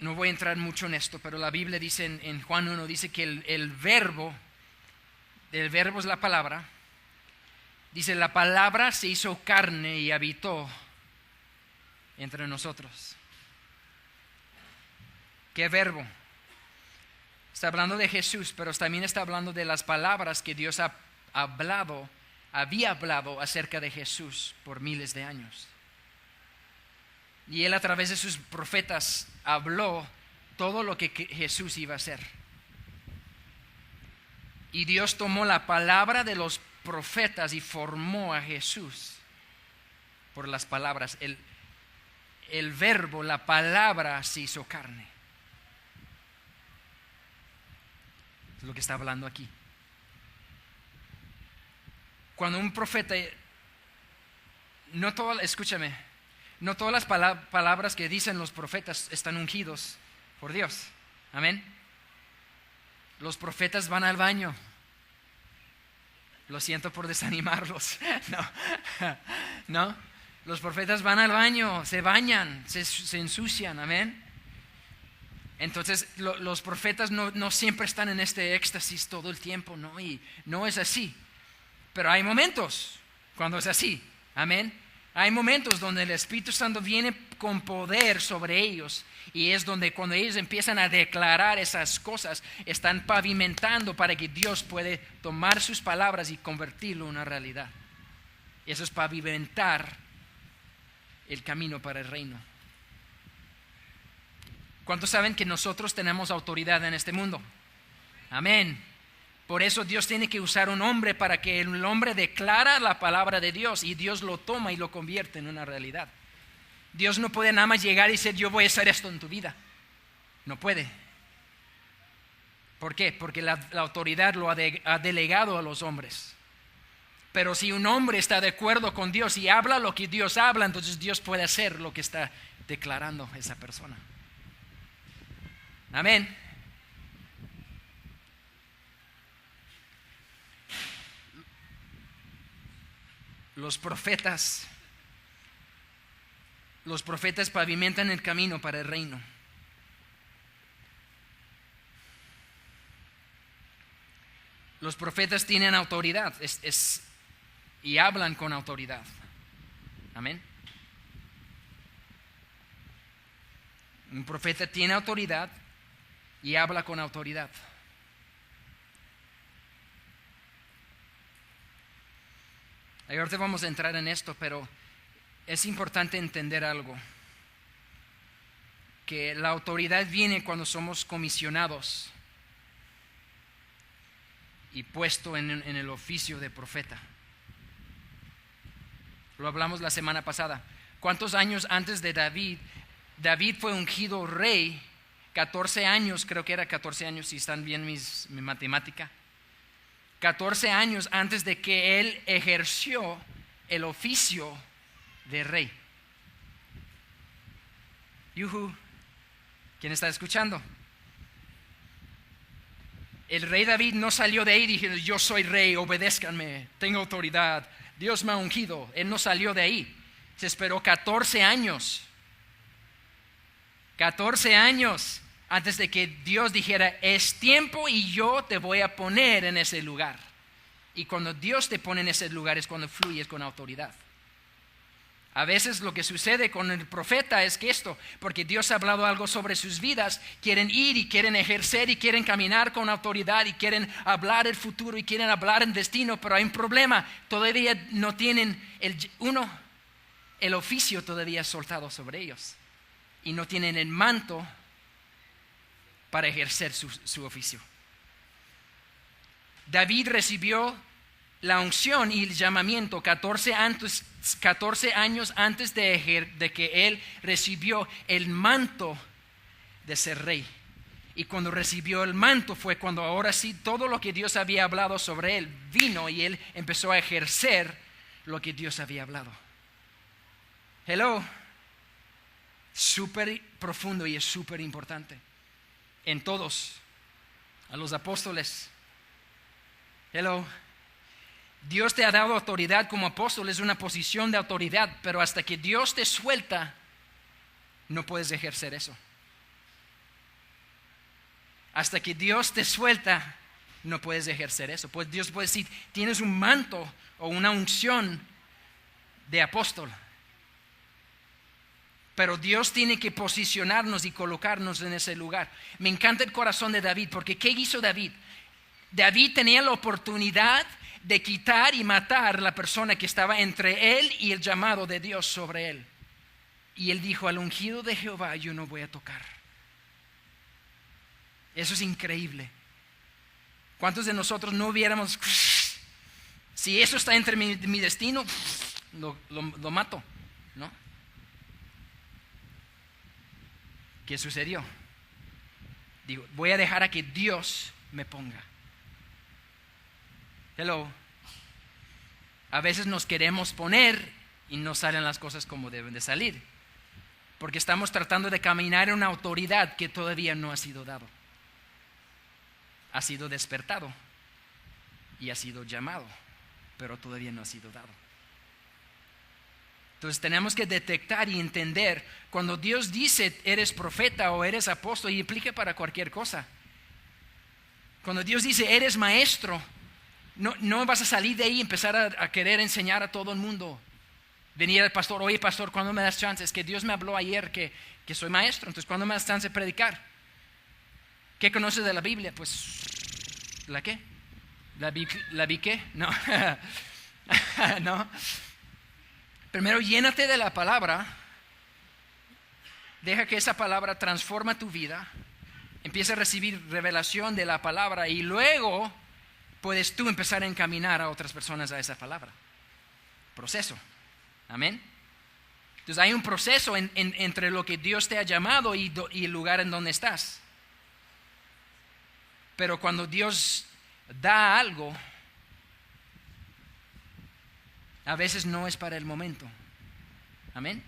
Speaker 1: No voy a entrar mucho en esto, pero la Biblia dice en Juan 1, dice que el verbo es la palabra. Dice: la palabra se hizo carne y habitó entre nosotros. ¿Qué verbo? Está hablando de Jesús, pero también está hablando de las palabras que Dios había hablado acerca de Jesús por miles de años. Y Él, a través de sus profetas, habló todo lo que Jesús iba a hacer. Y Dios tomó la palabra de los profetas y formó a Jesús por las palabras. el verbo, la palabra se hizo carne. Es lo que está hablando aquí. Cuando un profeta, escúchame, no todas las palabras que dicen los profetas están ungidos por Dios. Amén. Los profetas van al baño. Lo siento por desanimarlos. No. Los profetas van al baño, se bañan, se ensucian. Amén. Entonces los profetas no siempre están en este éxtasis todo el tiempo, ¿no? Y no es así. Pero hay momentos cuando es así. Amén. Hay momentos donde el Espíritu Santo viene con poder sobre ellos, y es donde cuando ellos empiezan a declarar esas cosas, están pavimentando para que Dios puede tomar sus palabras y convertirlo en una realidad. Y eso es pavimentar el camino para el reino. ¿Cuántos saben que nosotros tenemos autoridad en este mundo? Amén. Por eso Dios tiene que usar un hombre para que el hombre declara la palabra de Dios y Dios lo toma y lo convierte en una realidad. Dios no puede nada más llegar y decir, yo voy a hacer esto en tu vida. No puede. ¿Por qué? Porque la autoridad lo ha delegado a los hombres. Pero si un hombre está de acuerdo con Dios y habla lo que Dios habla, entonces Dios puede hacer lo que está declarando esa persona. Amén. Los profetas pavimentan el camino para el reino. Los profetas tienen autoridad y hablan con autoridad. Amén. Un profeta tiene autoridad y habla con autoridad. Ahorita vamos a entrar en esto, pero es importante entender algo. Que la autoridad viene cuando somos comisionados y puesto en el oficio de profeta. Lo hablamos la semana pasada. ¿Cuántos años antes de David fue ungido rey? 14 años, creo que era 14 años, si están bien mi matemática. 14 años antes de que él ejerció el oficio de rey. Yuhu. ¿Quién está escuchando? El rey David no salió de ahí diciendo, yo soy rey, obedézcanme, tengo autoridad, Dios me ha ungido. Él no salió de ahí. Se esperó 14 años. 14 años antes de que Dios dijera, es tiempo y yo te voy a poner en ese lugar. Y cuando Dios te pone en ese lugar es cuando fluyes con autoridad. A veces lo que sucede con el profeta es que porque Dios ha hablado algo sobre sus vidas, quieren ir y quieren ejercer y quieren caminar con autoridad y quieren hablar el futuro y quieren hablar el destino, pero hay un problema, todavía no tienen el oficio todavía soltado sobre ellos y no tienen el manto para ejercer su oficio. David recibió la unción y el llamamiento 14 años antes de que él recibió el manto de ser rey. Y cuando recibió el manto fue cuando ahora sí todo lo que Dios había hablado sobre él vino y él empezó a ejercer lo que Dios había hablado. Hello. Súper profundo y es súper importante. En todos, a los apóstoles. Hello. Dios te ha dado autoridad como apóstol, es una posición de autoridad, pero hasta que Dios te suelta, no puedes ejercer eso. Hasta que Dios te suelta, no puedes ejercer eso. Pues Dios puede decir, tienes un manto o una unción de apóstol. Pero Dios tiene que posicionarnos y colocarnos en ese lugar. Me encanta el corazón de David, porque ¿qué hizo David? David tenía la oportunidad de quitar y matar la persona que estaba entre él y el llamado de Dios sobre él. Y él dijo, al ungido de Jehová yo no voy a tocar. Eso es increíble. ¿Cuántos de nosotros no hubiéramos, si eso está entre mi destino, lo mato? ¿No? ¿Qué sucedió? Digo, voy a dejar a que Dios me ponga. Hello. A veces nos queremos poner y no salen las cosas como deben de salir, porque estamos tratando de caminar en una autoridad que todavía no ha sido dado. Ha sido despertado y ha sido llamado, pero todavía no ha sido dado. Entonces tenemos que detectar y entender cuando Dios dice eres profeta o eres apóstol, y implica para cualquier cosa. Cuando Dios dice eres maestro, no vas a salir de ahí y empezar a querer enseñar a todo el mundo. Venir al pastor, oye pastor, ¿cuándo me das chance? Es que Dios me habló ayer que soy maestro, entonces ¿cuándo me das chance de predicar? ¿Qué conoces de la Biblia? Pues, ¿la qué? ¿La vi qué? No. No. Primero llénate de la palabra, deja que esa palabra transforma tu vida, empieza a recibir revelación de la palabra y luego puedes tú empezar a encaminar a otras personas a esa palabra. Proceso. Amén. Entonces hay un proceso entre lo que Dios te ha llamado y el lugar en donde estás. Pero cuando Dios da algo, a veces no es para el momento. Amén.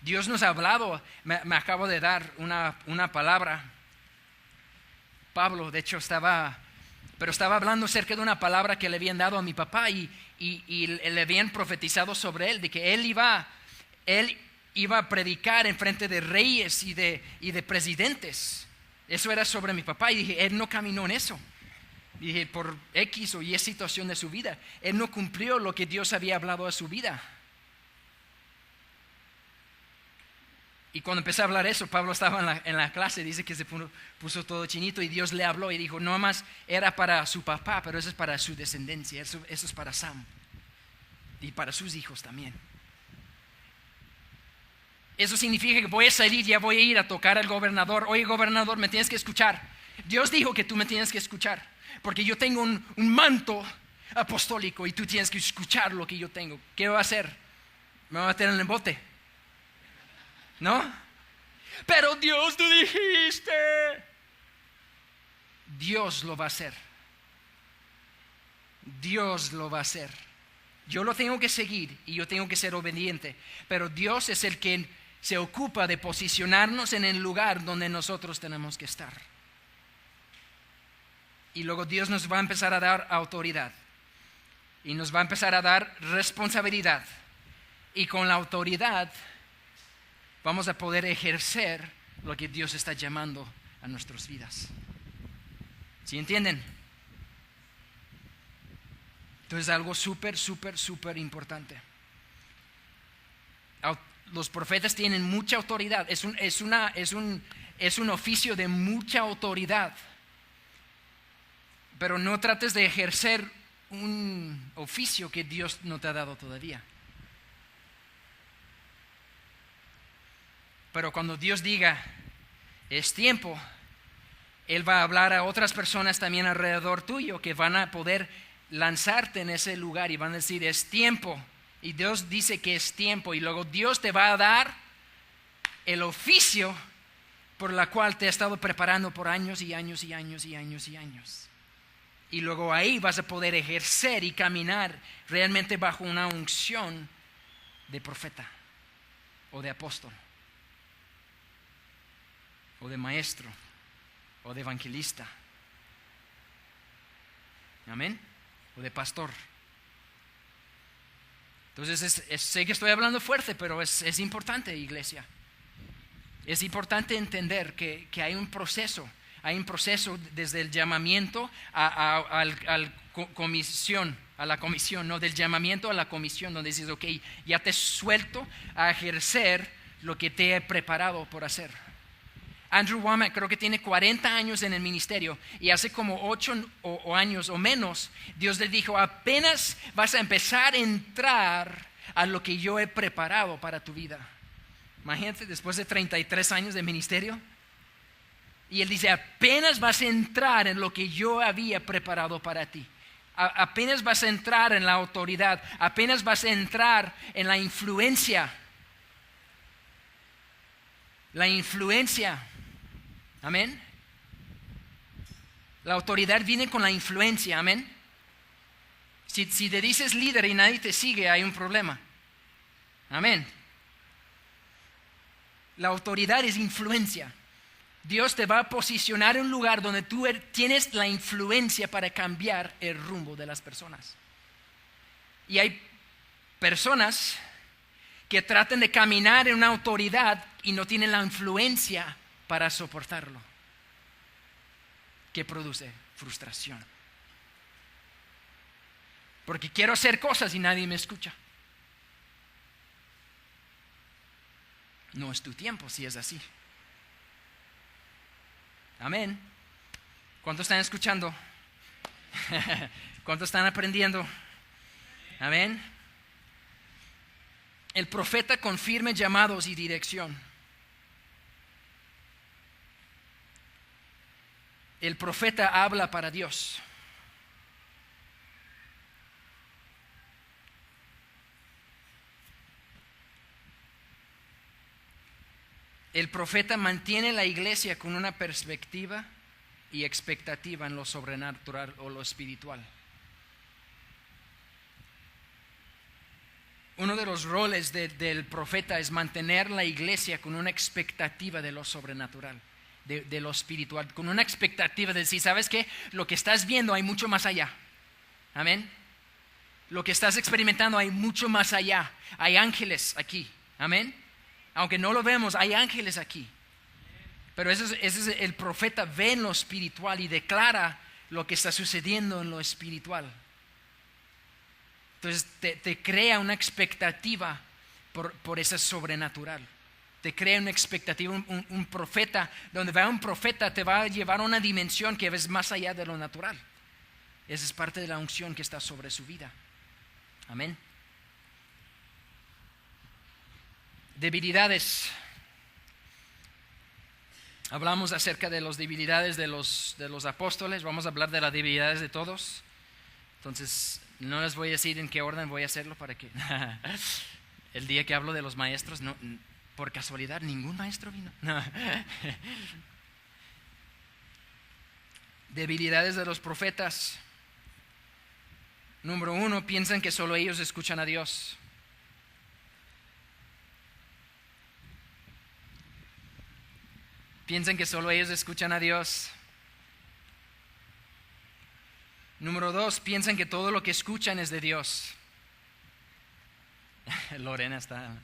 Speaker 1: Dios nos ha hablado. Me acabo de dar una palabra. Pablo, de hecho, estaba hablando acerca de una palabra que le habían dado a mi papá y le habían profetizado sobre él, de que él iba a predicar en frente de reyes y de presidentes. Eso era sobre mi papá y dije, él no caminó en eso. Dije, por X o Y situación de su vida, él no cumplió lo que Dios había hablado a su vida. Y cuando empecé a hablar eso, Pablo estaba en la clase, dice que se puso todo chinito y Dios le habló y dijo, no más era para su papá, pero eso es para su descendencia, eso es para Sam y para sus hijos también. Eso significa que voy a salir, ya voy a ir a tocar al gobernador. Oye, gobernador, me tienes que escuchar. Dios dijo que tú me tienes que escuchar, porque yo tengo un manto apostólico y tú tienes que escuchar lo que yo tengo. ¿Qué va a hacer? ¿Me va a meter en el bote? ¿No? Pero Dios, tú dijiste. Dios lo va a hacer. Dios lo va a hacer. Yo lo tengo que seguir y yo tengo que ser obediente. Pero Dios es el que se ocupa de posicionarnos en el lugar donde nosotros tenemos que estar. Y luego Dios nos va a empezar a dar autoridad. Y nos va a empezar a dar responsabilidad. Y con la autoridad vamos a poder ejercer lo que Dios está llamando a nuestras vidas. ¿Sí entienden? Entonces algo súper importante. Los profetas tienen mucha autoridad. Es un oficio de mucha autoridad. Pero no trates de ejercer un oficio que Dios no te ha dado todavía. Pero cuando Dios diga, es tiempo, Él va a hablar a otras personas también alrededor tuyo que van a poder lanzarte en ese lugar y van a decir, es tiempo. Y Dios dice que es tiempo y luego Dios te va a dar el oficio por la cual te ha estado preparando por años y años y años y años y años. Y luego ahí vas a poder ejercer y caminar realmente bajo una unción de profeta o de apóstol o de maestro o de evangelista. Amén. O de pastor. Entonces sé que estoy hablando fuerte, pero es importante, iglesia. Es importante entender que hay un proceso. Hay un proceso desde el llamamiento a la comisión, ¿no? Del llamamiento a la comisión, donde dices, ok, ya te suelto a ejercer lo que te he preparado por hacer. Andrew Wommack creo que tiene 40 años en el ministerio y hace como 8 años o menos, Dios le dijo, apenas vas a empezar a entrar a lo que yo he preparado para tu vida. Imagínate, después de 33 años de ministerio. Y él dice, apenas vas a entrar en lo que yo había preparado para ti. Apenas vas a entrar en la autoridad. Apenas vas a entrar en la influencia. La influencia. Amén. La autoridad viene con la influencia. Amén. Si te dices líder y nadie te sigue, hay un problema. Amén. La autoridad es influencia. Dios te va a posicionar en un lugar donde tú tienes la influencia para cambiar el rumbo de las personas. Y hay personas que tratan de caminar en una autoridad y no tienen la influencia para soportarlo, que produce frustración. Porque quiero hacer cosas y nadie me escucha. No es tu tiempo si es así. Amén. ¿Cuántos están escuchando? ¿Cuántos están aprendiendo? Amén. El profeta confirma llamados y dirección. El profeta habla para Dios. El profeta mantiene la iglesia con una perspectiva y expectativa en lo sobrenatural o lo espiritual. Uno de los roles del profeta es mantener la iglesia con una expectativa de lo sobrenatural, de lo espiritual, con una expectativa de decir, ¿sabes qué? Lo que estás viendo hay mucho más allá. Amén. Lo que estás experimentando hay mucho más allá. Hay ángeles aquí. Amén. Aunque no lo vemos, hay ángeles aquí. Pero ese es el profeta, ve en lo espiritual y declara lo que está sucediendo en lo espiritual. Entonces te crea una expectativa por ese sobrenatural. Te crea una expectativa, un profeta, donde va un profeta te va a llevar a una dimensión que es más allá de lo natural. Esa es parte de la unción que está sobre su vida. Amén. Debilidades. Hablamos acerca de las debilidades de los apóstoles. Vamos a hablar de las debilidades de todos. Entonces, no les voy a decir en qué orden voy a hacerlo para que el día que hablo de los maestros, no, por casualidad, ningún maestro vino. No. Debilidades de los profetas. Número 1, piensan que solo ellos escuchan a Dios. Piensan que solo ellos escuchan a Dios. Número 2, piensan que todo lo que escuchan es de Dios. Lorena está...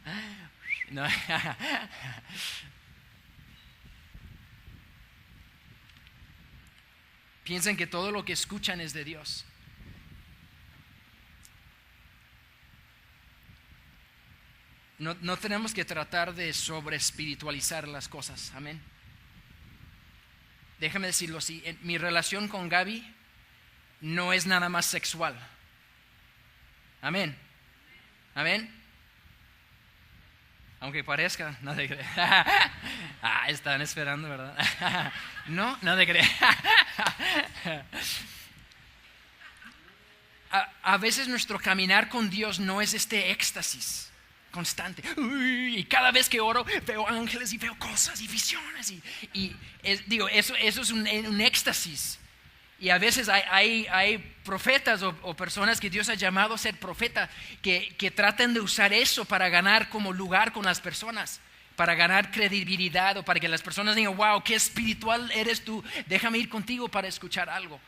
Speaker 1: No. Piensan que todo lo que escuchan es de Dios. No tenemos que tratar de sobreespiritualizar las cosas. Amén. Déjame decirlo así, mi relación con Gaby no es nada más sexual. Amén. Amén. Aunque parezca, no te creas. Están esperando, ¿verdad? No te creas. A veces nuestro caminar con Dios no es este éxtasis constante. Y cada vez que oro veo ángeles y veo cosas y visiones eso es un éxtasis. Y a veces hay profetas o personas que Dios ha llamado a ser profeta que tratan de usar eso para ganar como lugar con las personas, para ganar credibilidad o para que las personas digan, wow, qué espiritual eres tú, déjame ir contigo para escuchar algo.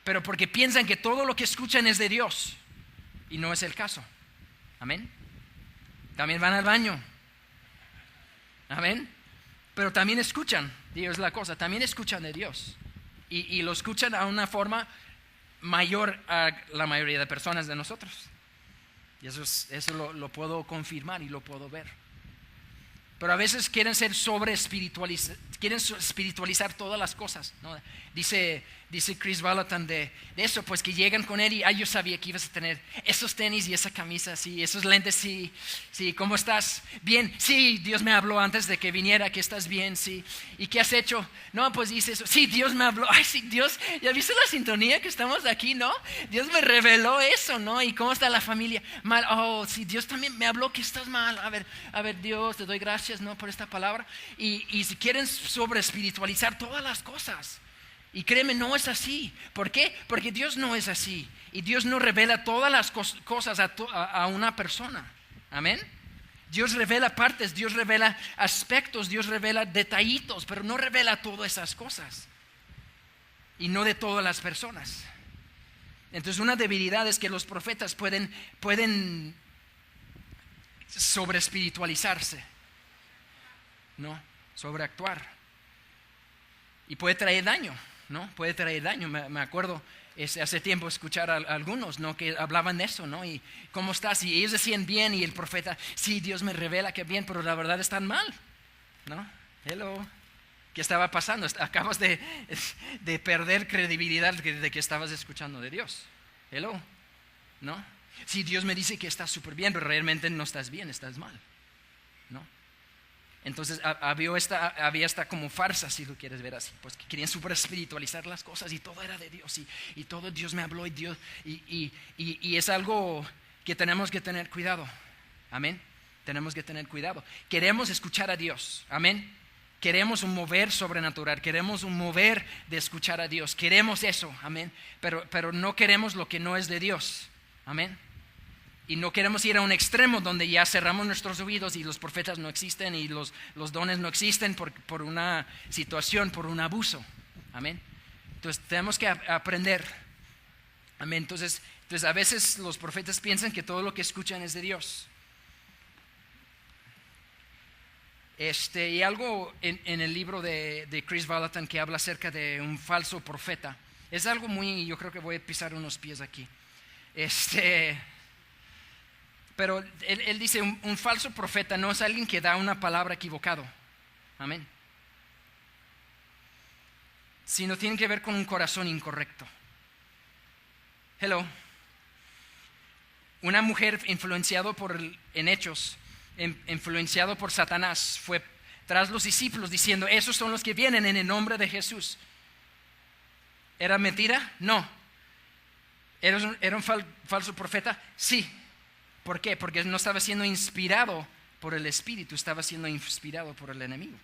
Speaker 1: Pero porque piensan que todo lo que escuchan es de Dios y no es el caso. Amén. También van al baño. Amén. Pero también escuchan, Dios es la cosa, también escuchan de Dios. Y lo escuchan a una forma mayor a la mayoría de personas de nosotros. Y eso lo puedo confirmar y lo puedo ver. Pero a veces quieren ser quieren espiritualizar todas las cosas, ¿no? Dice Chris Vallotton de eso, pues que llegan con él y yo sabía que ibas a tener esos tenis y esa camisa, sí, esos lentes, sí, ¿cómo estás? Bien, sí, Dios me habló antes de que viniera, que estás bien, sí. ¿Y qué has hecho? No, pues dice eso, sí, Dios me habló, ay, sí, Dios, ¿ya viste la sintonía que estamos aquí, no? Dios me reveló eso, ¿no? ¿Y cómo está la familia? Mal, oh, sí, Dios también me habló que estás mal, a ver, Dios, te doy gracias, ¿no? Por esta palabra. Y si quieren sobre espiritualizar todas las cosas. Y créeme, no es así. ¿Por qué? Porque Dios no es así. Y Dios no revela todas las cosas a una persona. Amén. Dios revela partes, Dios revela aspectos, Dios revela detallitos, pero no revela todas esas cosas. Y no de todas las personas. Entonces una debilidad es que los profetas pueden sobre espiritualizarse, ¿no? Sobreactuar. Y puede traer daño, ¿no? Puede traer daño. Me acuerdo hace tiempo escuchar a algunos, ¿no? Que hablaban de eso, ¿no? Y ¿cómo estás? Y ellos decían bien y el profeta, sí, Dios me revela que bien, pero la verdad están mal, ¿no? Hello. ¿Qué estaba pasando? Acabas de perder credibilidad de que estabas escuchando de Dios. Hello, ¿no? Sí, Dios me dice que estás súper bien, pero realmente no estás bien, estás mal, ¿no? Entonces había esta como farsa, si lo quieres ver así, pues que querían super espiritualizar las cosas y todo era de Dios y todo Dios me habló y Dios y es algo que tenemos que tener cuidado. Amén. Tenemos que tener cuidado. Queremos escuchar a Dios. Amén. Queremos un mover sobrenatural, queremos un mover de escuchar a Dios, queremos eso, amén, pero no queremos lo que no es de Dios, amén. Y no queremos ir a un extremo donde ya cerramos nuestros oídos y los profetas no existen y los dones no existen por una situación, por un abuso. Amén. Entonces tenemos que aprender. Amén. Entonces a veces los profetas piensan que todo lo que escuchan es de Dios. Y algo en el libro de Chris Vallotton que habla acerca de un falso profeta. Es algo yo creo que voy a pisar unos pies aquí. Pero él dice, un falso profeta no es alguien que da una palabra equivocado. Amén. Sino tiene que ver con un corazón incorrecto. Hello. Una mujer influenciado en Hechos, influenciado por Satanás, fue tras los discípulos diciendo, esos son los que vienen en el nombre de Jesús. ¿Era mentira? No. ¿Era un falso profeta? Sí. ¿Por qué? Porque no estaba siendo inspirado por el Espíritu, estaba siendo inspirado por el enemigo.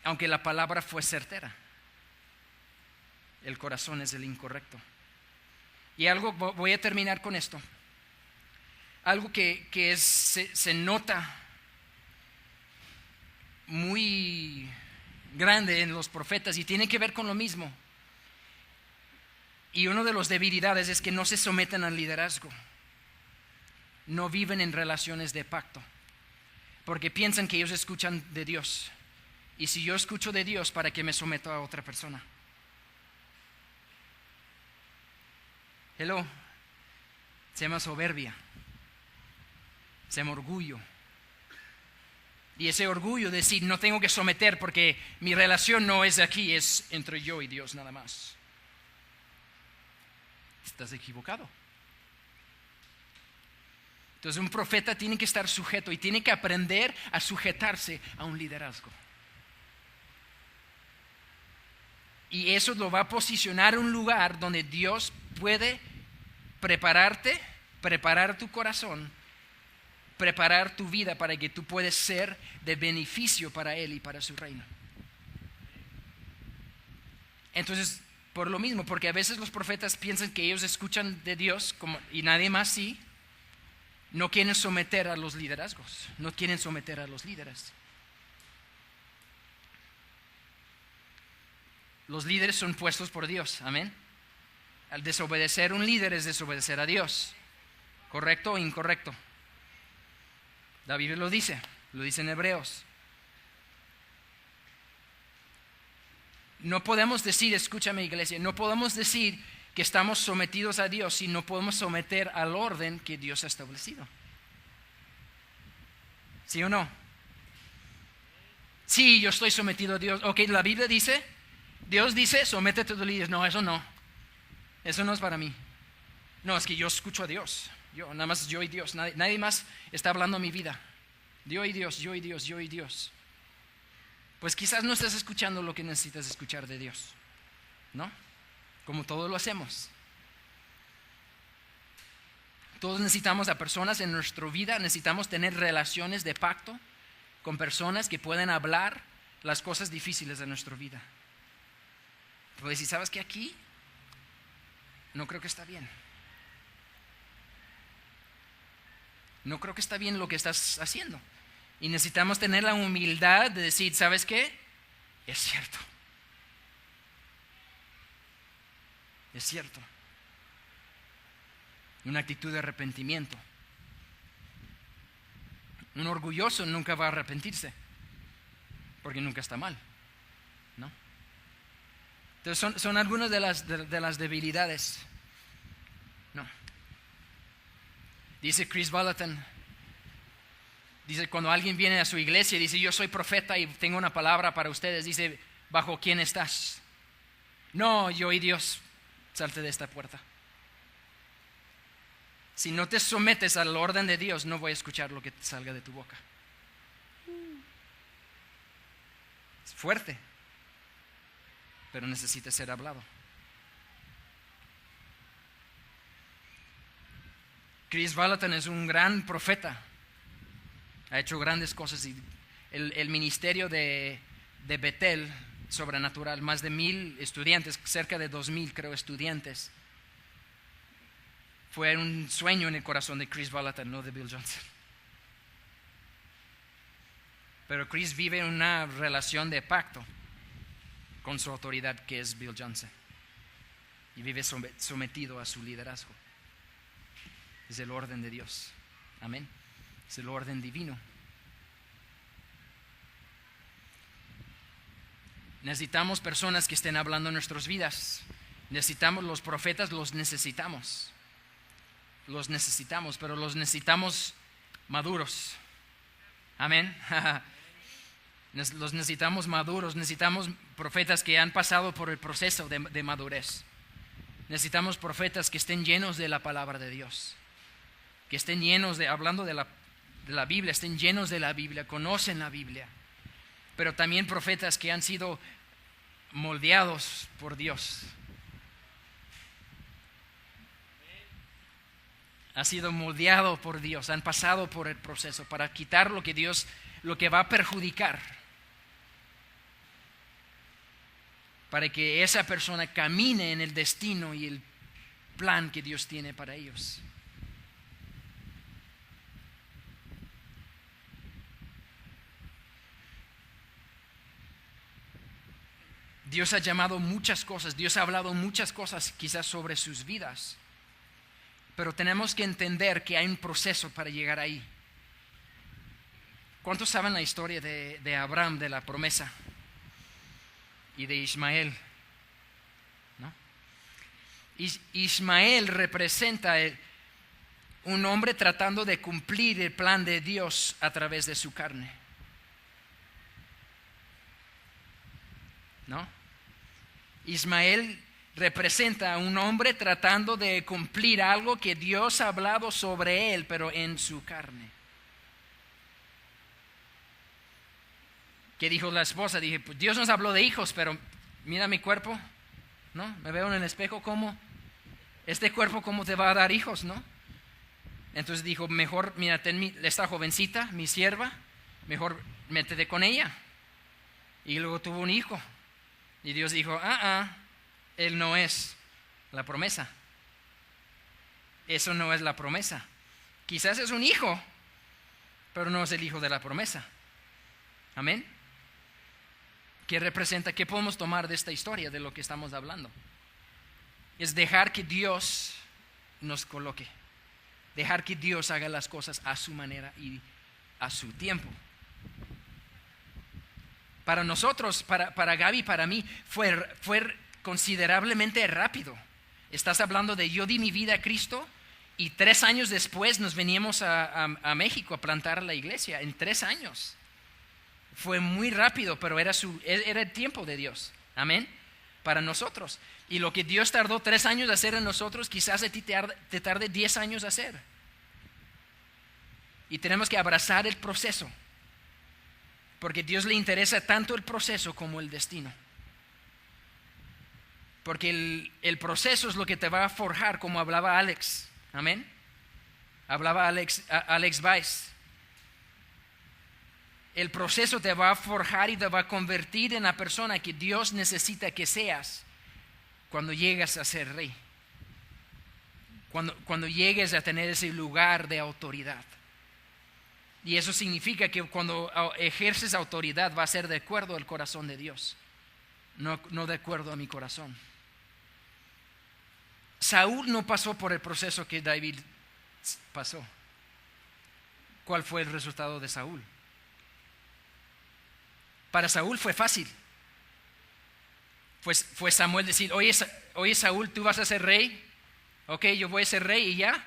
Speaker 1: Aunque la palabra fue certera, el corazón es el incorrecto. Y voy a terminar con esto. Algo que se nota muy grande en los profetas y tiene que ver con lo mismo. Y una de las debilidades es que no se someten al liderazgo. No viven en relaciones de pacto, porque piensan que ellos escuchan de Dios. Y si yo escucho de Dios, ¿para qué me someto a otra persona? Hello. Se llama soberbia. Se llama orgullo. Y ese orgullo de decir, no tengo que someter porque mi relación no es de aquí, es entre yo y Dios nada más. Estás equivocado. Entonces un profeta tiene que estar sujeto y tiene que aprender a sujetarse a un liderazgo. Y eso lo va a posicionar en un lugar donde Dios puede preparar tu corazón, preparar tu vida para que tú puedas ser de beneficio para Él y para su reino. Entonces, por lo mismo, porque a veces los profetas piensan que ellos escuchan de Dios y nadie más sí. No quieren someter a los liderazgos, no quieren someter a los líderes. Los líderes son puestos por Dios, amén. Al desobedecer un líder es desobedecer a Dios. ¿Correcto o incorrecto? La Biblia lo dice en Hebreos. No podemos decir, escúchame iglesia, no podemos decir que estamos sometidos a Dios si no podemos someter al orden que Dios ha establecido. ¿Sí o no? Sí, yo estoy sometido a Dios. Ok, la Biblia dice, Dios dice, sométete a tus líderes. No, eso no. Eso no es para mí. No, es que yo escucho a Dios. Nada más yo y Dios. Nadie más está hablando a mi vida. Yo y Dios, yo y Dios, yo y Dios. Pues quizás no estás escuchando lo que necesitas escuchar de Dios, ¿no? Como todos lo hacemos. Todos necesitamos a personas en nuestra vida, necesitamos tener relaciones de pacto con personas que pueden hablar las cosas difíciles de nuestra vida. Pues si sabes que aquí no creo que está bien. No creo que está bien lo que estás haciendo. Y necesitamos tener la humildad de decir, ¿sabes qué? Es cierto. Es cierto. Una actitud de arrepentimiento. Un orgulloso nunca va a arrepentirse, porque nunca está mal, ¿no? Entonces son algunas de las debilidades, ¿no? Dice Chris Vallotton, dice, cuando alguien viene a su iglesia y dice, yo soy profeta y tengo una palabra para ustedes, dice, ¿bajo quién estás? No, yo y Dios, salte de esta puerta. Si no te sometes al orden de Dios, no voy a escuchar lo que salga de tu boca. Es fuerte, pero necesita ser hablado. Chris Vallotton es un gran profeta. Ha hecho grandes cosas y el ministerio de Betel, sobrenatural, más de 1,000 estudiantes, cerca de 2,000 creo estudiantes. Fue un sueño en el corazón de Chris Vallotton, no de Bill Johnson. Pero Chris vive una relación de pacto con su autoridad, que es Bill Johnson. Y vive sometido a su liderazgo. Es el orden de Dios. Amén. Es el orden divino. Necesitamos personas que estén hablando en nuestras vidas. Necesitamos los profetas, los necesitamos. Los necesitamos, pero los necesitamos maduros. Amén. Los necesitamos maduros, necesitamos profetas que han pasado por el proceso de madurez. Necesitamos profetas que estén llenos de la palabra de Dios, que estén llenos hablando de la Biblia, estén llenos de la Biblia, conocen la Biblia, pero también profetas que han sido moldeados por Dios. Ha sido moldeado por Dios, han pasado por el proceso para quitar lo que va a perjudicar, para que esa persona camine en el destino y el plan que Dios tiene para ellos. Dios ha llamado muchas cosas, Dios ha hablado muchas cosas quizás sobre sus vidas. Pero tenemos que entender que hay un proceso para llegar ahí. ¿Cuántos saben la historia de Abraham, de la promesa? Y de Ismael, ¿no? Ismael representa un hombre tratando de cumplir el plan de Dios a través de su carne, ¿no? Ismael representa a un hombre tratando de cumplir algo que Dios ha hablado sobre él, pero en su carne. ¿Qué dijo la esposa? Dije, pues Dios nos habló de hijos, pero mira mi cuerpo, ¿no? Me veo en el espejo, ¿cómo? Este cuerpo, ¿cómo te va a dar hijos, no? Entonces dijo, mejor, mira, esta jovencita, mi sierva, mejor métete con ella. Y luego tuvo un hijo. Y Dios dijo, él no es la promesa. Eso no es la promesa. Quizás es un hijo, pero no es el hijo de la promesa. Amén. ¿Qué representa? ¿Qué podemos tomar de esta historia, de lo que estamos hablando? Es dejar que Dios nos coloque. Dejar que Dios haga las cosas a su manera y a su tiempo. Para nosotros, para Gaby y para mí, fue considerablemente rápido. Estás hablando de yo di mi vida a Cristo y 3 años después nos veníamos a México a plantar la iglesia. En 3 años. Fue muy rápido, pero era el tiempo de Dios. Amén. Para nosotros. Y lo que Dios tardó 3 años hacer en nosotros, quizás a ti te tarde 10 años hacer. Y tenemos que abrazar el proceso. Porque a Dios le interesa tanto el proceso como el destino. Porque el proceso es lo que te va a forjar, como hablaba Alex. Amén. Hablaba Alex Weiss. El proceso te va a forjar y te va a convertir en la persona que Dios necesita que seas cuando llegas a ser rey. Cuando llegues a tener ese lugar de autoridad. Y eso significa que cuando ejerces autoridad va a ser de acuerdo al corazón de Dios, no de acuerdo a mi corazón. Saúl no pasó por el proceso que David pasó. ¿Cuál fue el resultado de Saúl? Para Saúl fue fácil. Pues fue Samuel decir, oye Saúl, tú vas a ser rey. Ok, yo voy a ser rey y ya.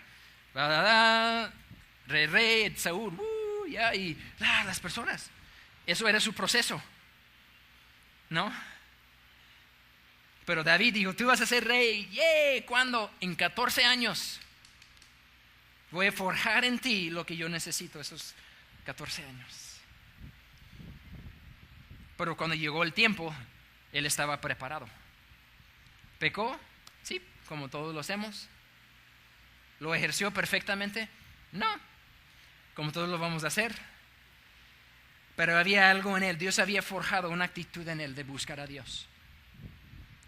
Speaker 1: Rey, Saúl, ya, y las personas. Eso era su proceso. ¿No? Pero David dijo, tú vas a ser rey. ¡Yeah! ¿Cuándo? En 14 años. Voy a forjar en ti lo que yo necesito esos 14 años. Pero cuando llegó el tiempo, él estaba preparado. ¿Pecó? Sí, como todos lo hacemos. ¿Lo ejerció perfectamente? No, como todos lo vamos a hacer. Pero había algo en él. Dios había forjado una actitud en él de buscar a Dios.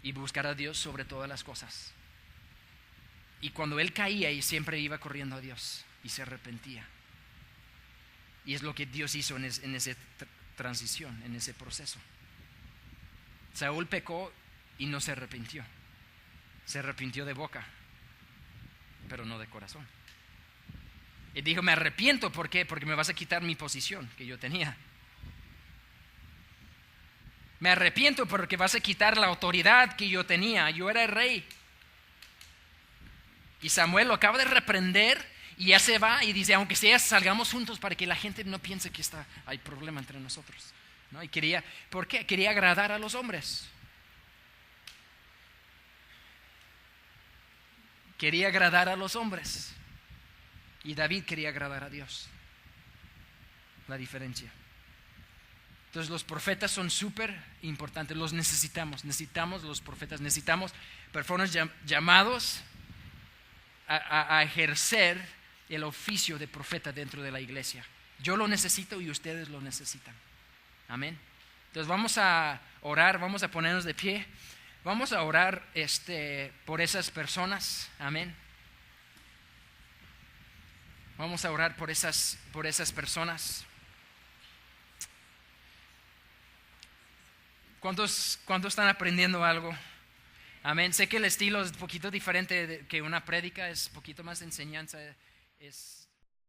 Speaker 1: Y buscar a Dios sobre todas las cosas. Y cuando él caía, y siempre iba corriendo a Dios y se arrepentía. Y es lo que Dios hizo en esa transición, en ese proceso. Saúl pecó y no se arrepintió. Se arrepintió de boca, pero no de corazón. Y dijo, me arrepiento, ¿por qué? Porque me vas a quitar mi posición que yo tenía. Me arrepiento porque vas a quitar la autoridad que yo tenía. Yo era el rey. Y Samuel lo acaba de reprender y ya se va y dice, aunque sea, salgamos juntos para que la gente no piense que hay problema entre nosotros. ¿No? Y ¿por qué? Quería agradar a los hombres. Quería agradar a los hombres. Y David quería agradar a Dios. La diferencia. Entonces los profetas son súper importantes, los necesitamos los profetas, necesitamos personas llamados a ejercer el oficio de profeta dentro de la iglesia. Yo lo necesito y ustedes lo necesitan. Amén. Entonces vamos a orar, vamos a ponernos de pie, vamos a orar por esas personas. Amén. Vamos a orar por esas personas. ¿Cuántos están aprendiendo algo? Amén. Sé que el estilo es un poquito diferente que una prédica, es un poquito más enseñanza. Es